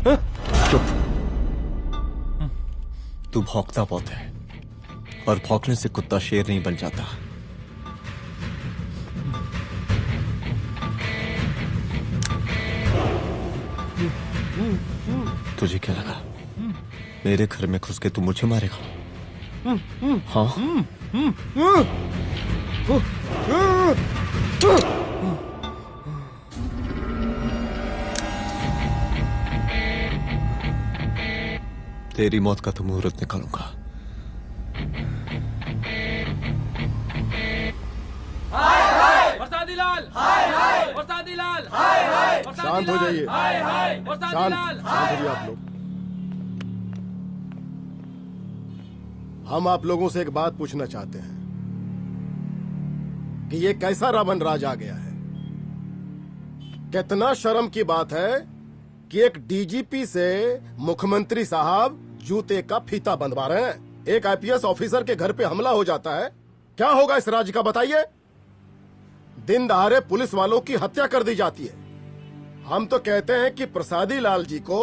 चुप। तू भौंकता बहुत है और भौंकने से कुत्ता शेर नहीं बन जाता। तुझे क्या लगा मेरे घर में घुस के तू मुझे मारेगा? हाँ? तेरी मौत का तो मुहूर्त निकालूंगा। बरसाती लाल, बरसाती लाल, शांत हो जाइए। बरसाती शांत लाल। शांत होइए आप लोग। हम आप लोगों से एक बात पूछना चाहते हैं कि ये कैसा रावण राज आ गया है। कितना शर्म की बात है कि एक डीजीपी से मुख्यमंत्री साहब जूते का फीता बंधवा रहे हैं। एक आईपीएस ऑफिसर के घर पे हमला हो जाता है, क्या होगा इस राज्य का बताइए? दिन दहाड़े पुलिस वालों की हत्या कर दी जाती है। हम तो कहते हैं कि प्रसादी लाल जी को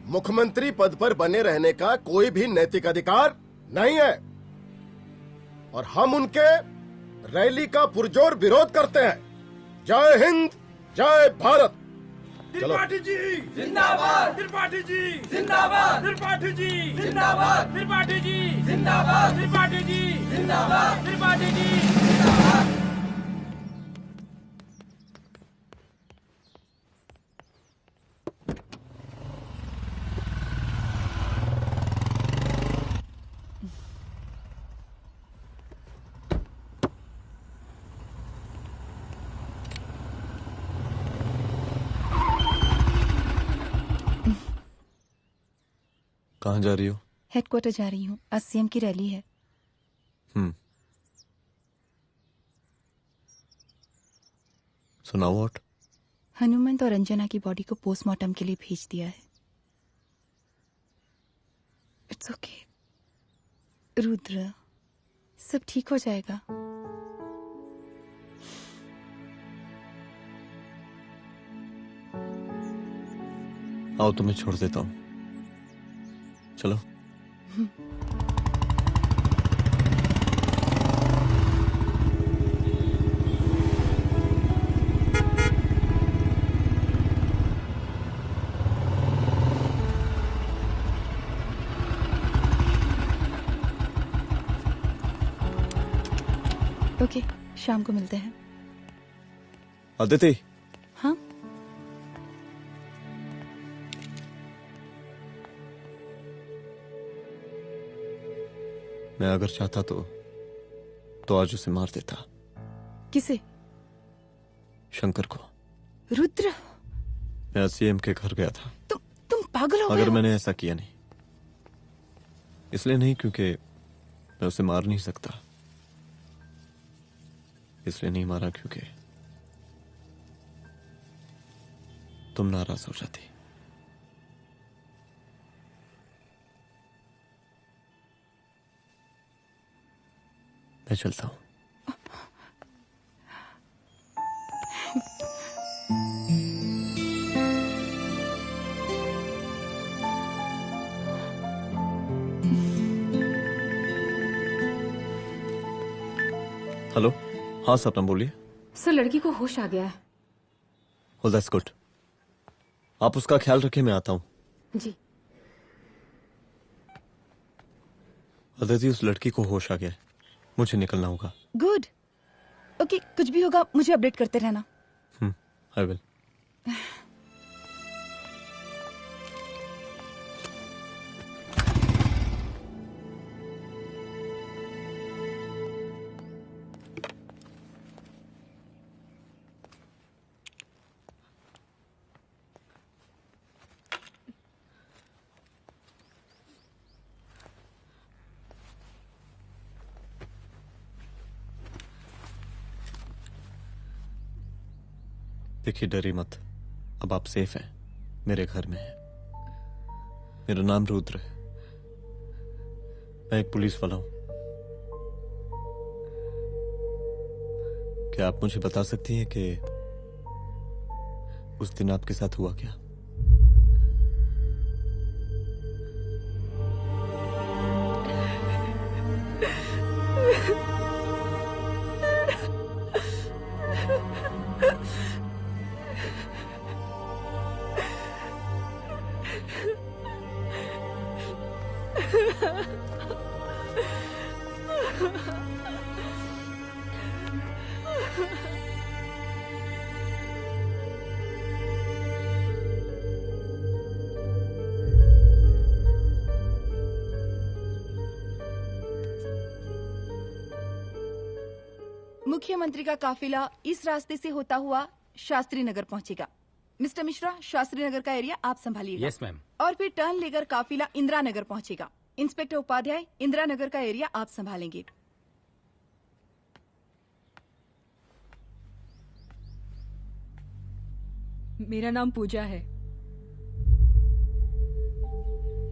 मुख्यमंत्री पद पर बने रहने का कोई भी नैतिक अधिकार नहीं है और हम उनके रैली का पुरजोर विरोध करते हैं। जय हिंद, जय भारत। त्रिपाठी जी जिंदाबाद, त्रिपाठी जी जिंदाबाद, त्रिपाठी जी जिंदाबाद, त्रिपाठी जी जिंदाबाद, त्रिपाठी जी जिंदाबाद, त्रिपाठी जी जिंदाबाद। कहाँ जा रही हो? हेडक्वार्टर जा रही हूँ, आज सीएम की रैली है। सुनाओ। व्हाट? हनुमंत और अंजना की बॉडी को पोस्टमार्टम के लिए भेज दिया है। इट्स ओके रुद्र, सब ठीक हो जाएगा। आओ तुम्हें छोड़ देता हूँ, चलो। ओके, शाम को मिलते हैं। अदिति। हाँ? मैं अगर चाहता तो आज उसे मार देता। किसे? शंकर को। रुद्र, मैं सीएम के घर गया था। तुम पागल हो गए मगर हो? मैंने ऐसा किया नहीं। इसलिए नहीं क्योंकि मैं उसे मार नहीं सकता, इसलिए नहीं मारा क्योंकि तुम नाराज हो जाती। मैं चलता हूं। हेलो। हाँ सपना बोलिए। सर, लड़की को होश आ गया है। Oh, that's good. आप उसका ख्याल रखिए, मैं आता हूँ। जी। अदिति, उस लड़की को होश आ गया है, मुझे निकलना होगा। गुड। ओके, कुछ भी होगा मुझे अपडेट करते रहना। I will. देखिए, डरिए मत, अब आप सेफ हैं, मेरे घर में हैं। मेरा नाम रुद्र है, मैं एक पुलिस वाला हूं। क्या आप मुझे बता सकती हैं कि उस दिन आपके साथ हुआ क्या? मुख्यमंत्री का काफिला इस रास्ते से होता हुआ शास्त्री नगर पहुंचेगा। मिस्टर मिश्रा, शास्त्री नगर का एरिया आप संभालिएगा। Yes ma'am. और फिर टर्न लेकर काफिला इंदिरा नगर पहुंचेगा। इंस्पेक्टर उपाध्याय, इंदिरा नगर का एरिया आप संभालेंगे। मेरा नाम पूजा है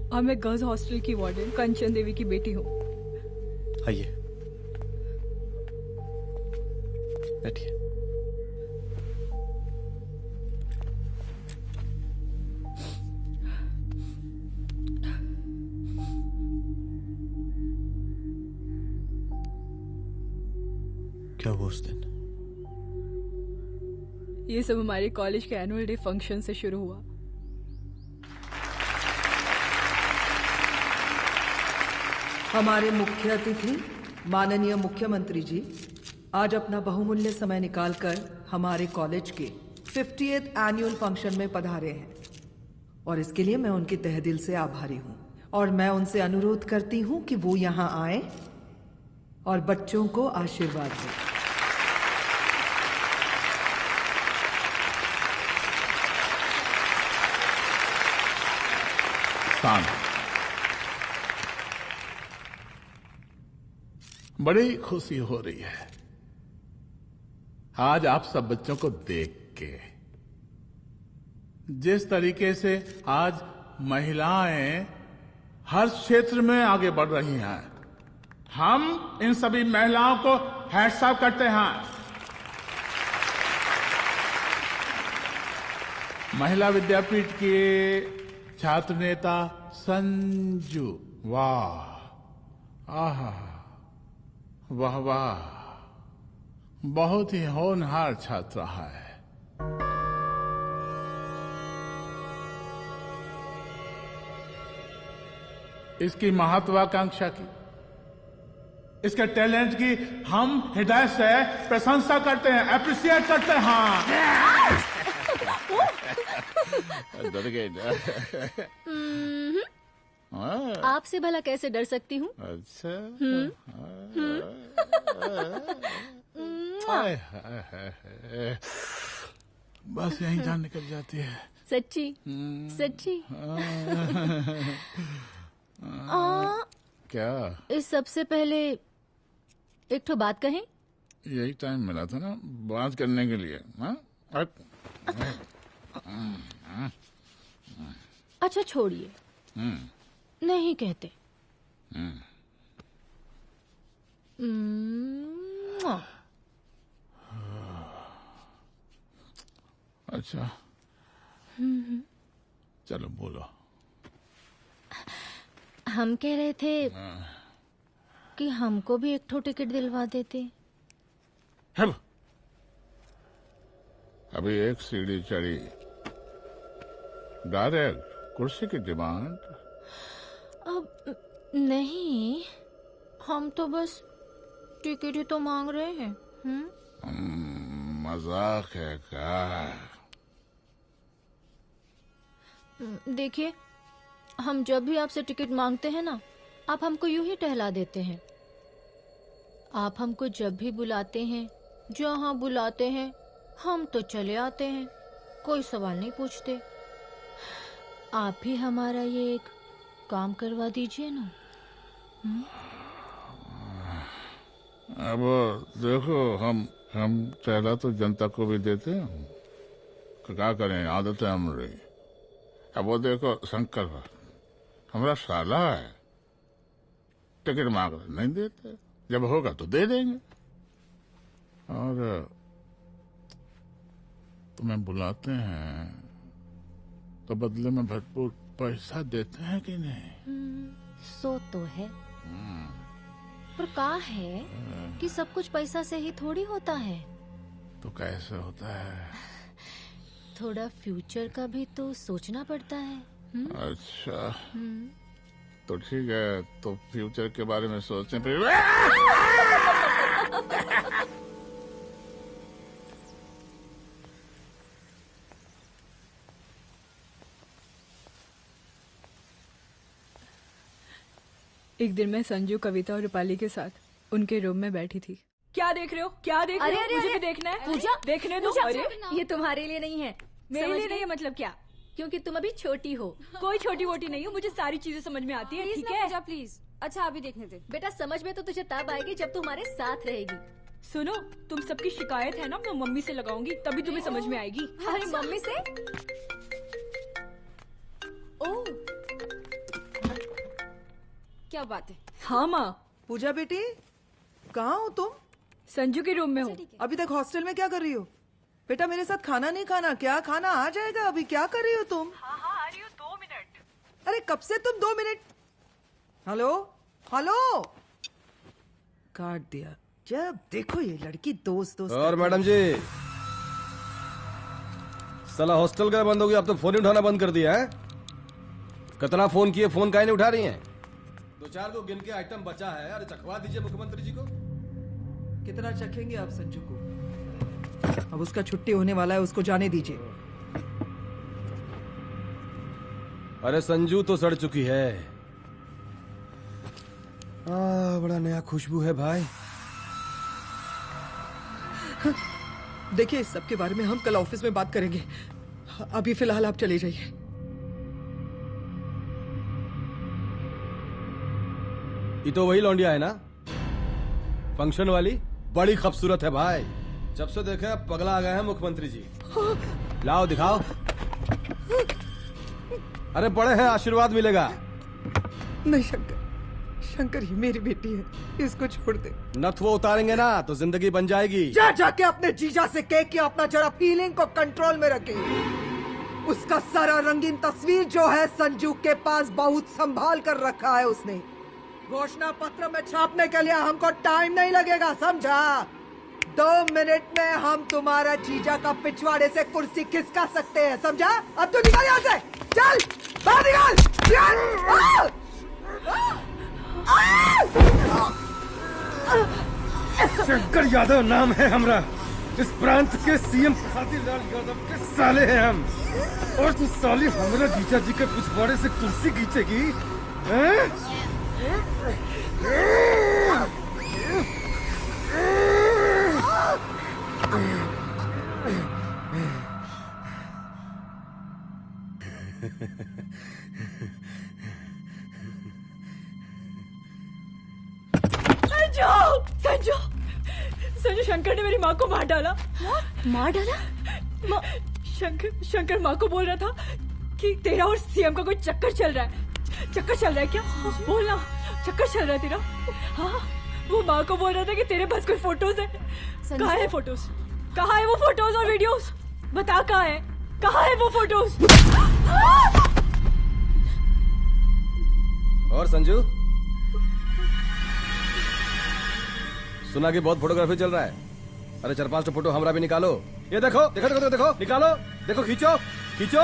और मैं गर्ल्स हॉस्टल की वार्डन कंचन देवी की बेटी हूँ। आइए, बैठिए। क्या हुआ उस दिन? ये सब हमारे कॉलेज के एनुअल डे फंक्शन से शुरू हुआ। हमारे मुख्य अतिथि माननीय मुख्यमंत्री जी आज अपना बहुमूल्य समय निकालकर हमारे कॉलेज के 50th एनुअल फंक्शन में पधारे हैं और इसके लिए मैं उनके तहे दिल से आभारी हूँ और मैं उनसे अनुरोध करती हूँ कि वो यहाँ आए और बच्चों को आशीर्वाद दें। बड़ी खुशी हो रही है आज आप सब बच्चों को देख के। जिस तरीके से आज महिलाएं हर क्षेत्र में आगे बढ़ रही हैं, हम इन सभी महिलाओं को हैट्स ऑफ करते हैं। महिला विद्यापीठ के छात्र नेता संजू, वाह, आहा, वाह वाह, बहुत ही होनहार छात्रा है। इसकी महत्वाकांक्षा की, इसके टैलेंट की हम हृदय से प्रशंसा करते हैं, अप्रिशिएट करते हैं। डर गए ना? आपसे भला कैसे डर सकती हूँ? अच्छा। बस यही जान निकल जाती है। सच्ची सच्ची। क्या? इस सबसे पहले एक ठो बात कहें? यही टाइम मिला था ना बात करने के लिए। अच्छा छोड़िए, नहीं कहते। अच्छा चलो बोलो। हम कह रहे थे कि हमको भी एक ठो टिकट दिलवा देते। अभी एक सीढ़ी चढ़ी, डायरेक्ट कुर्सी की डिमांड। अब नहीं, हम तो बस टिकट ही तो मांग रहे हैं। मजाक है क्या? देखिए, हम जब भी आपसे टिकट मांगते हैं ना, आप हमको यूं ही टहला देते हैं। आप हमको जब भी बुलाते हैं, जहां बुलाते हैं, हम तो चले आते हैं, कोई सवाल नहीं पूछते। आप भी हमारा ये एक काम करवा दीजिए ना। अब देखो, हम टहला तो जनता को भी देते हैं, क्या करें, आदत है हमारी। अब वो देखो शंकर हमारा साला है, टिकट मांग रहे नहीं देते, जब होगा तो दे देंगे। और तुम्हें बुलाते हैं तो बदले में भरपूर पैसा देते हैं कि नहीं? सो तो है, पर का है कि सब कुछ पैसा से ही थोड़ी होता है। तो कैसे होता है? थोड़ा फ्यूचर का भी तो सोचना पड़ता है। अच्छा तो ठीक है, तो फ्यूचर के बारे में सोचने पे एक दिन मैं संजू, कविता और रूपाली के साथ उनके रूम में बैठी थी। क्या देख रहे हो? क्या देख रहे हो? मुझे भी देखना है। पूजा देखने दो। अरे ये तुम्हारे लिए नहीं है। मेरे लिए नहीं है मतलब क्या? क्योंकि तुम अभी छोटी हो। कोई छोटी वोटी नहीं हूँ, मुझे सारी चीजें समझ में आती है। ठीक है पूजा प्लीज। अच्छा अभी देखने दे। बेटा समझ में तो तुझे तब आएगी जब तू हमारे साथ रहेगी। सुनो, तुम सबकी शिकायत है ना, मैं मम्मी से लगाऊंगी तभी तुम्हें समझ में आएगी। अरे मम्मी से? ओह क्या बात है। हाँ माँ। पूजा बेटी कहाँ हो तुम? संजू के रूम में हूँ। अभी तक हॉस्टल में क्या कर रही हो? बेटा मेरे साथ खाना नहीं खाना क्या? खाना आ जाएगा, अभी क्या कर रही हो तुम? हाँ आ रही हूँ 2 मिनट। अरे कब से तुम 2 मिनट? हेलो हेलो काट दिया। जब देखो ये लड़की दोस्त दोस्त। और मैडम जी साला हॉस्टल का बंद हो गया, अब तो फोन ही उठाना बंद कर दिया है। कितना फोन किए, फोन काहे नहीं उठा रही हैं? 2-4 को गिन के आइटम बचा है, अरे चखवा दीजिए मुख्यमंत्री जी को। कितना चखेंगे आप संजू को? अब उसका छुट्टी होने वाला है, उसको जाने दीजिए। अरे संजू तो सड़ चुकी है। बड़ा नया खुशबू है भाई। देखिए इस सब के बारे में हम कल ऑफिस में बात करेंगे, अभी फिलहाल आप चले जाइए। ये तो वही लौंडिया है ना, फंक्शन वाली? बड़ी खूबसूरत है भाई, जब से देखे पगला आ गए हैं मुख्यमंत्री जी। लाओ दिखाओ। अरे बड़े हैं, आशीर्वाद मिलेगा। नहीं शंकर, शंकर ये मेरी बेटी है, इसको छोड़ दे। नथ वो उतारेंगे ना तो जिंदगी बन जाएगी। जा जाके अपने जीजा से कह के अपना जरा फीलिंग को कंट्रोल में रखे। उसका सारा रंगीन तस्वीर जो है संजू के पास बहुत संभाल कर रखा है उसने। घोषणा पत्र में छापने के लिए हमको टाइम नहीं लगेगा, समझा? 2 मिनट में हम तुम्हारा जीजा का पिछवाड़े से कुर्सी खिसका सकते हैं, समझा? अब तो निकल यहाँ से, चल बाहर निकल। शंकर यादव नाम है हमरा, इस प्रांत के सीएम प्रसादीलाल यादव के साले हैं हम। और तू साली हमरा जीजा जी के पिछवाड़े से कुर्सी खींचेगी? संजू संजू शंकर ने मेरी माँ को मार डाला। मार डाला? शंकर माँ को बोल रहा था कि तेरा और सीएम का कोई चक्कर चल रहा है। चक्कर चल रहा है क्या? बोलना, चक्कर चल रहा है तेरा? हाँ, वो माँ को बोल रहा था कि तेरे पास कोई फोटोज है। कहाँ है फोटोज? कहाँ है वो फोटोज और वीडियोस? बता कहाँ है? कहाँ है वो फोटोज? और संजू सुना कि बहुत फोटोग्राफी चल रहा है। अरे 4-5 फोटो हमरा भी निकालो। ये देखो देखो देखो देखो, निकालो, देखो, खींचो खींचो।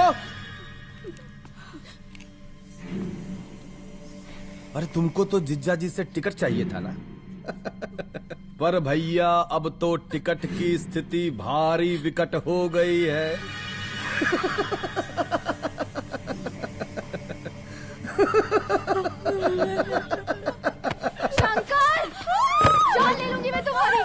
अरे तुमको तो जिज्जा जी से टिकट चाहिए था ना। पर भैया अब तो टिकट की स्थिति भारी विकट हो गई है। शंकर, जान ले लूंगी मैं तुम्हारी।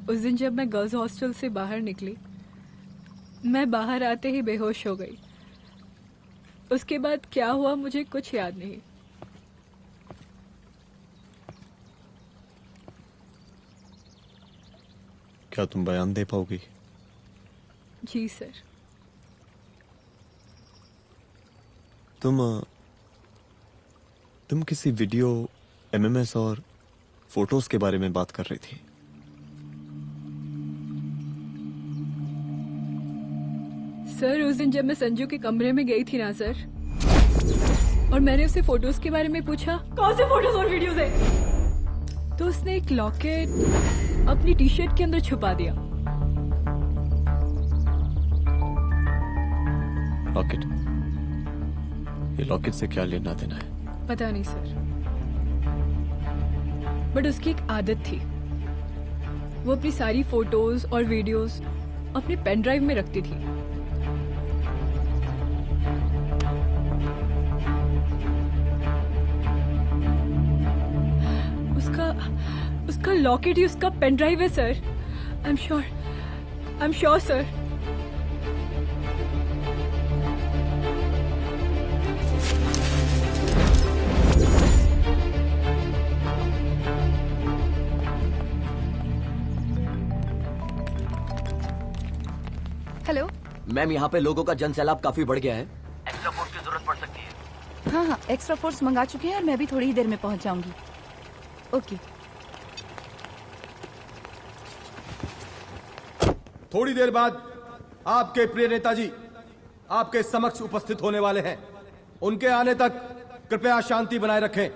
उस दिन जब मैं गर्ल्स हॉस्टल से बाहर निकली, मैं बाहर आते ही बेहोश हो गई। उसके बाद क्या हुआ मुझे कुछ याद नहीं। क्या तुम बयान दे पाओगी? जी सर। तुम किसी वीडियो, एमएमएस और फोटोज के बारे में बात कर रही थी। सर उस दिन जब मैं संजू के कमरे में गई थी ना सर, और मैंने उससे फोटोज के बारे में पूछा कौन से फोटोज और वीडियोज है, तो उसने एक लॉकेट अपनी टी शर्ट के अंदर छुपा दिया। लॉकेट? ये लॉकेट से क्या लेना देना है? पता नहीं सर, बट उसकी एक आदत थी, वो अपनी सारी फोटोज और वीडियोस अपने पेन ड्राइव में रखती थी। उसका लॉकेट ही उसका पेन ड्राइव है sir. I am sure sir. Hello ma'am, यहाँ पे लोगों का जन सैलाब काफी बढ़ गया है। एक्स्ट्रा फोर्स की जरूरत पड़ सकती है। हाँ, एक्स्ट्रा फोर्स मंगा चुके हैं और मैं भी थोड़ी ही देर में पहुंच जाऊंगी। ओके। थोड़ी देर बाद आपके प्रिय नेताजी आपके समक्ष उपस्थित होने वाले हैं। उनके आने तक कृपया शांति बनाए रखें।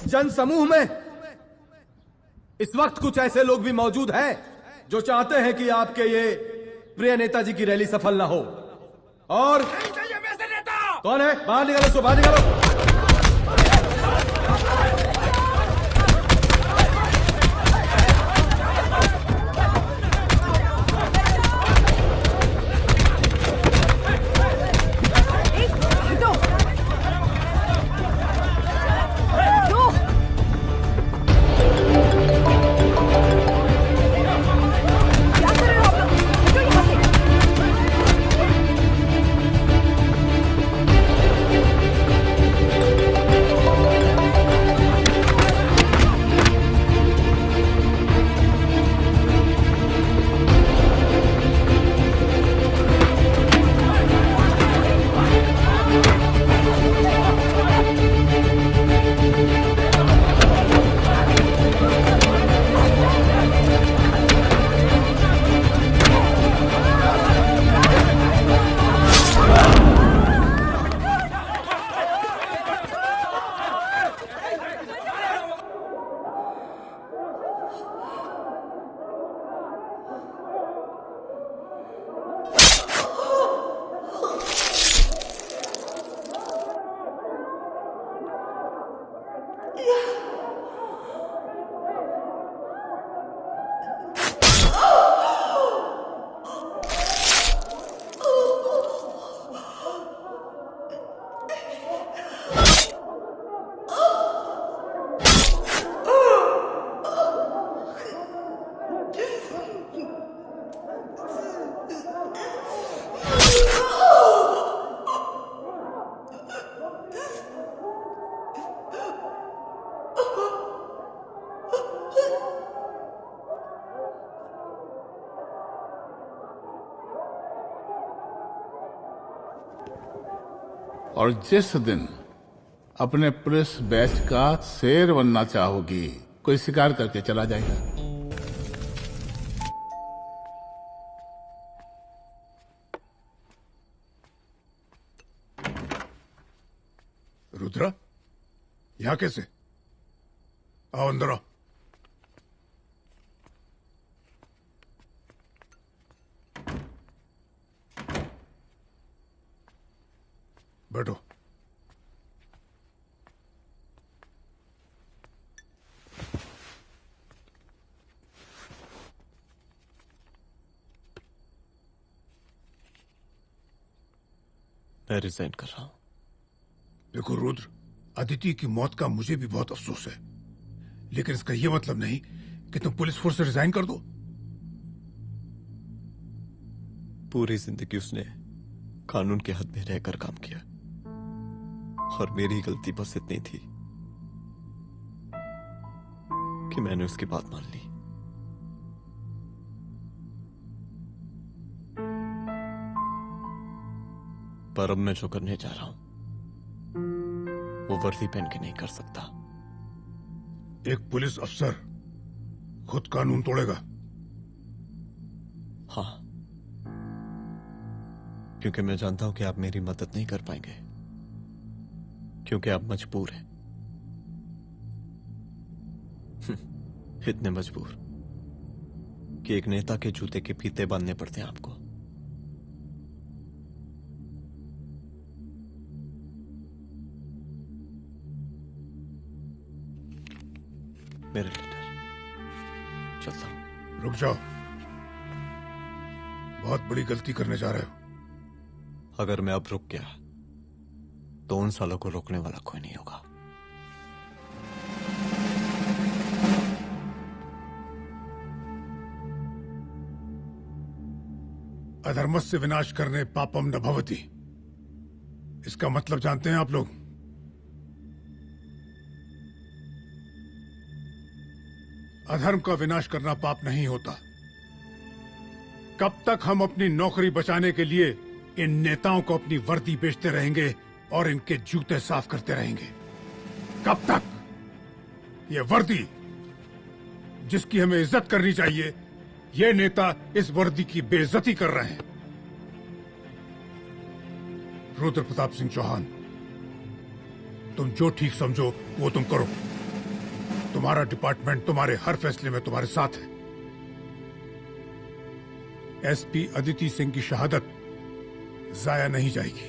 जन समूह में इस वक्त कुछ ऐसे लोग भी मौजूद हैं जो चाहते हैं कि आपके ये प्रिय नेताजी की रैली सफल ना हो। और कौन है? बाहर निकालो, उसको बाहर निकालो। और जिस दिन अपने पुलिस बैच का शेर बनना चाहोगी, कोई शिकार करके चला जाएगा। रुद्रा, यहाँ कैसे? आओ अंदर आओ। बैठो। मैं रिजाइन कर रहा हूं। देखो रुद्र, अदिति की मौत का मुझे भी बहुत अफसोस है, लेकिन इसका यह मतलब नहीं कि तुम पुलिस फोर्स से रिजाइन कर दो। पूरी जिंदगी उसने कानून के हद में रहकर काम किया और मेरी गलती बस इतनी थी कि मैंने उसकी बात मान ली। पर अब मैं जो करने जा रहा हूं वो वर्दी पहन के नहीं कर सकता। एक पुलिस अफसर खुद कानून तोड़ेगा? हाँ, क्योंकि मैं जानता हूं कि आप मेरी मदद नहीं कर पाएंगे, क्योंकि आप मजबूर हैं। इतने मजबूर कि एक नेता के जूते के फीते बांधने पड़ते हैं आपको। मेरे लेटर, चलता हूं। रुक जाओ, बहुत बड़ी गलती करने जा रहे हो। अगर मैं अब रुक गया तो उन सालों को रोकने वाला कोई नहीं होगा। अधर्मस्य विनाश करने पापम न भवति, इसका मतलब जानते हैं आप लोग? अधर्म का विनाश करना पाप नहीं होता। कब तक हम अपनी नौकरी बचाने के लिए इन नेताओं को अपनी वर्दी बेचते रहेंगे और इनके जूते साफ करते रहेंगे? कब तक? ये वर्दी जिसकी हमें इज्जत करनी चाहिए, ये नेता इस वर्दी की बेइज्जती कर रहे हैं। रुद्र प्रताप सिंह चौहान, तुम जो ठीक समझो वो तुम करो। तुम्हारा डिपार्टमेंट तुम्हारे हर फैसले में तुम्हारे साथ है। एसपी अदिति सिंह की शहादत जाया नहीं जाएगी।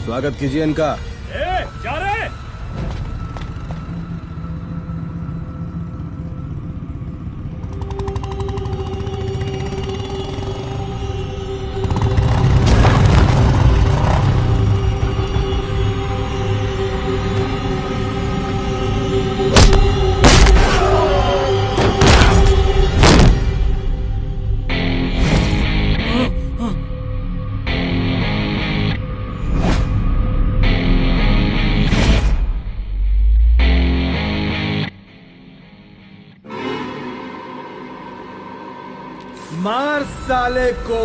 स्वागत कीजिए इनका। जा रहे मार साले को।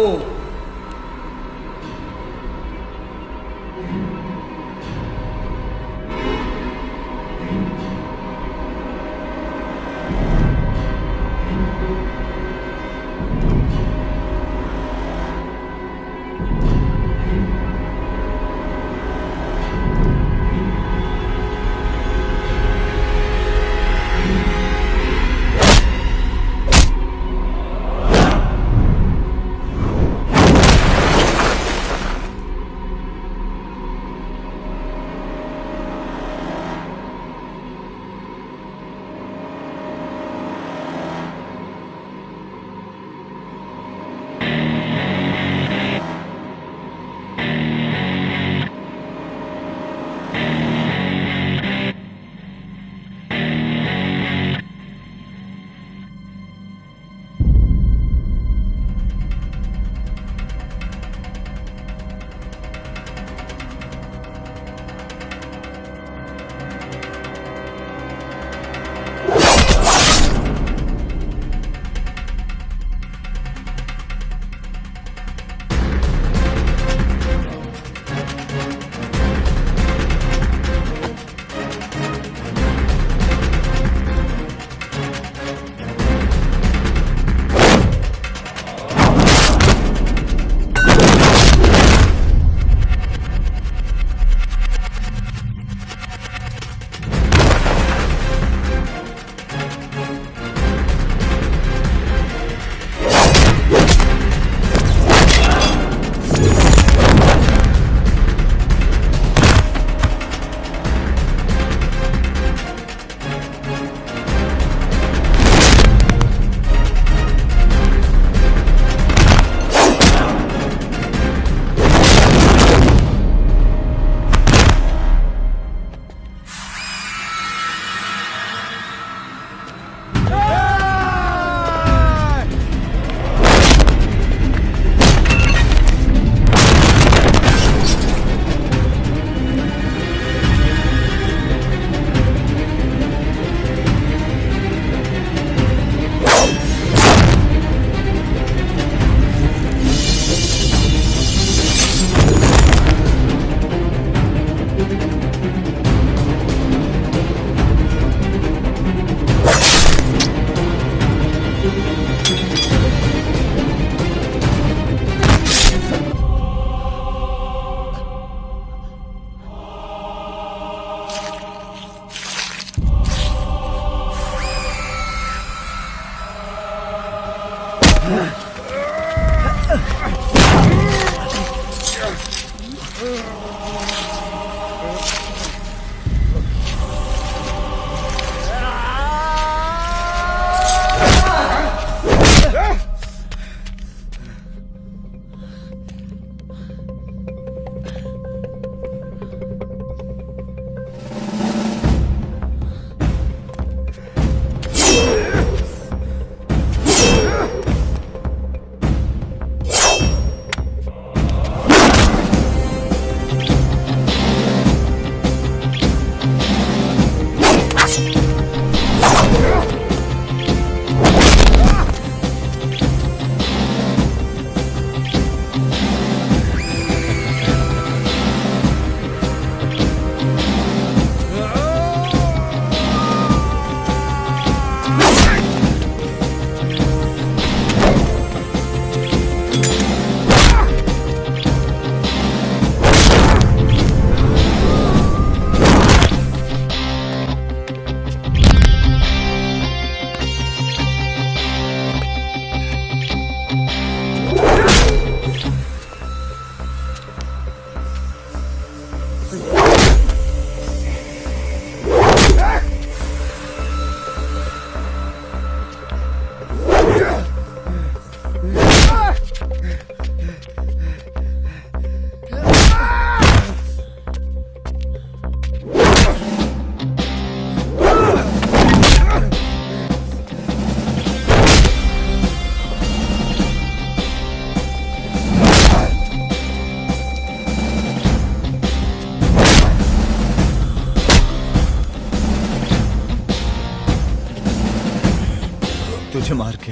तुझे मार के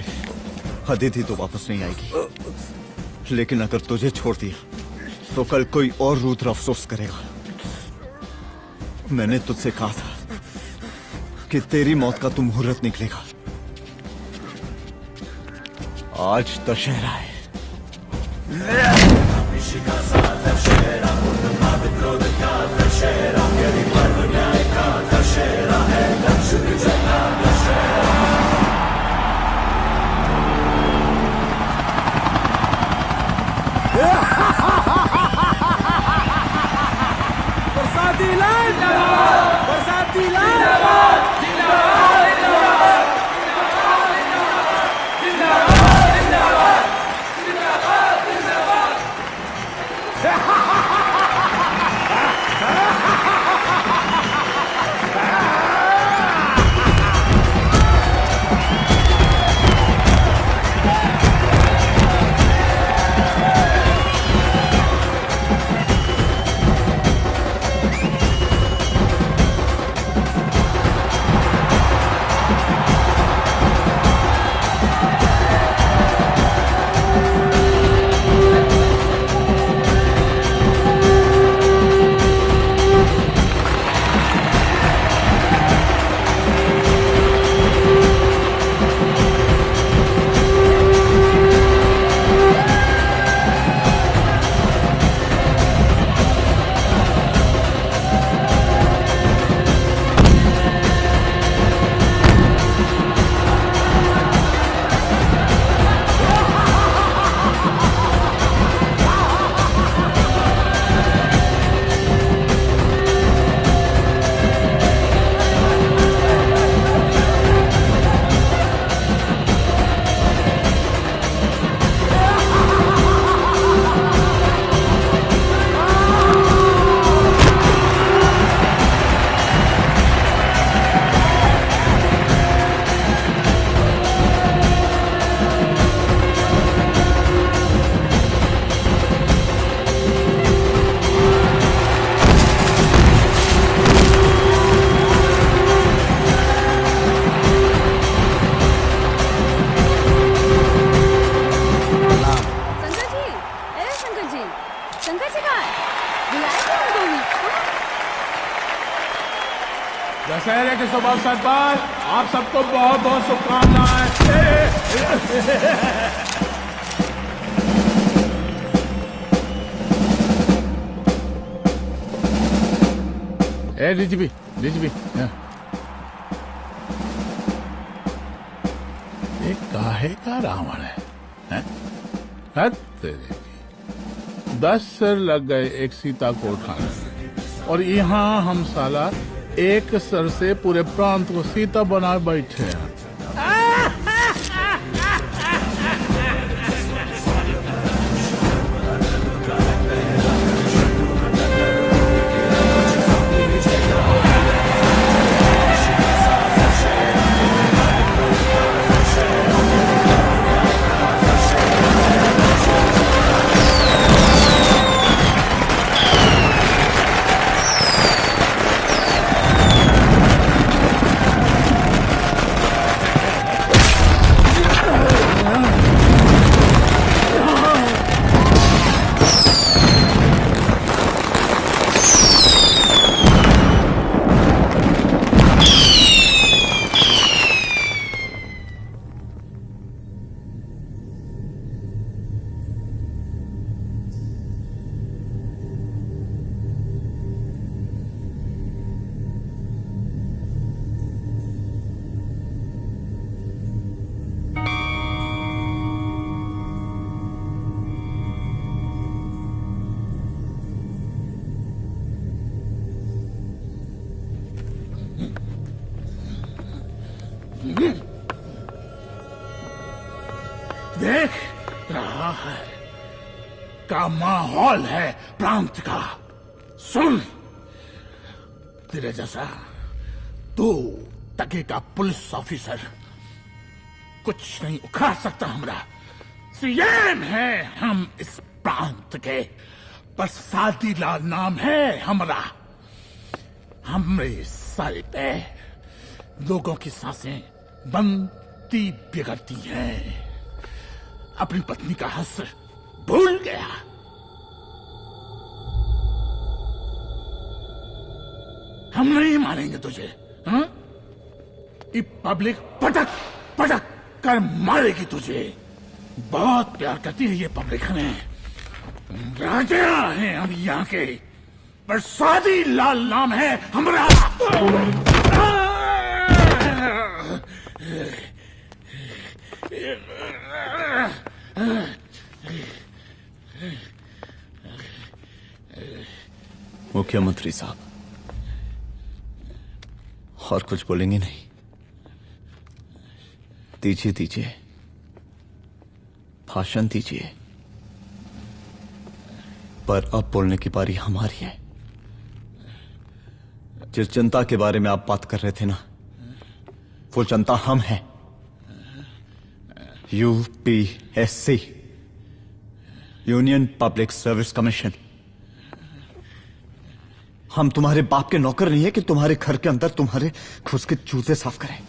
अदिति तो वापस नहीं आएगी, लेकिन अगर तुझे छोड़ दिया तो कल कोई और रुद्र अफसोस करेगा। मैंने तुझसे कहा था कि तेरी मौत का तू मुहूर्त निकलेगा। आज दशहरा है। बरसाती लाल जिंदाबाद, बरसाती लाल जिंदाबाद, जिंदाबाद, जिंदाबाद, जिंदाबाद, जिंदाबाद, जिंदाबाद, दशहरे के शुभ अवसर पर आप सबको बहुत बहुत शुभकामनाएं। डीजीपी डीजीपी एक काहे का रावण है, हैं? हद तेरे की। 10 सर लग गए एक सीता को उठाने में, और यहाँ हम साला एक सर से पूरे प्रांत को सीता बना बैठे हैं। देख रहा है का माहौल है प्रांत का। सुन, तेरे जैसा 2 टके का पुलिस ऑफिसर कुछ नहीं उखाड़ सकता हमरा। सीएम है हम इस प्रांत के, पर सादीलाल नाम है हमरा। हमरे सर पे लोगों की सांसें बनती बिगड़ती हैं। अपनी पत्नी का हस भूल गया। हम नहीं मारेंगे तुझे, हाँ? ये पब्लिक पटक पटक कर मारेगी तुझे। बहुत प्यार करती है ये पब्लिक हमें। राजा हैं हम यहाँ के, पर सादी लाल नाम है हमारा। मुख्यमंत्री साहब, और कुछ बोलेंगे नहीं? दीजिए दीजिए, भाषण दीजिए, पर अब बोलने की बारी हमारी है। जिस जनता के बारे में आप बात कर रहे थे ना, वो जनता हम हैं। UPSC, union public service commission. हम तुम्हारे बाप के नौकर नहीं है कि तुम्हारे घर के अंदर तुम्हारे खुद के जूते साफ करें।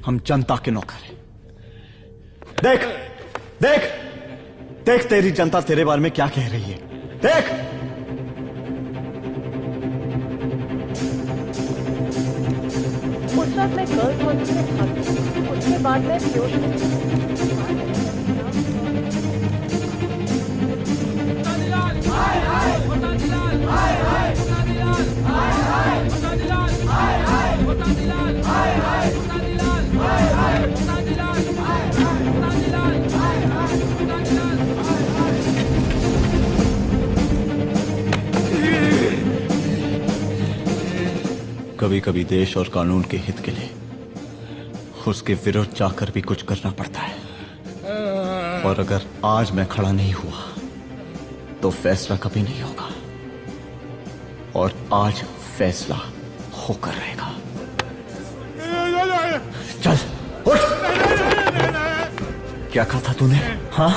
हम जनता के नौकर हैं। देख देख देख, तेरी जनता तेरे बारे में क्या कह रही है। देख, उस वक्त मैं गर्ल्स हॉस्टल में था, उसके बाद मैं कभी कभी देश और कानून के हित के लिए उसके विरुद्ध जाकर भी कुछ करना पड़ता है। और अगर आज मैं खड़ा नहीं हुआ तो फैसला कभी नहीं होगा, और आज फैसला होकर रहेगा। चल उठ। क्या कहा था तूने? हाँ,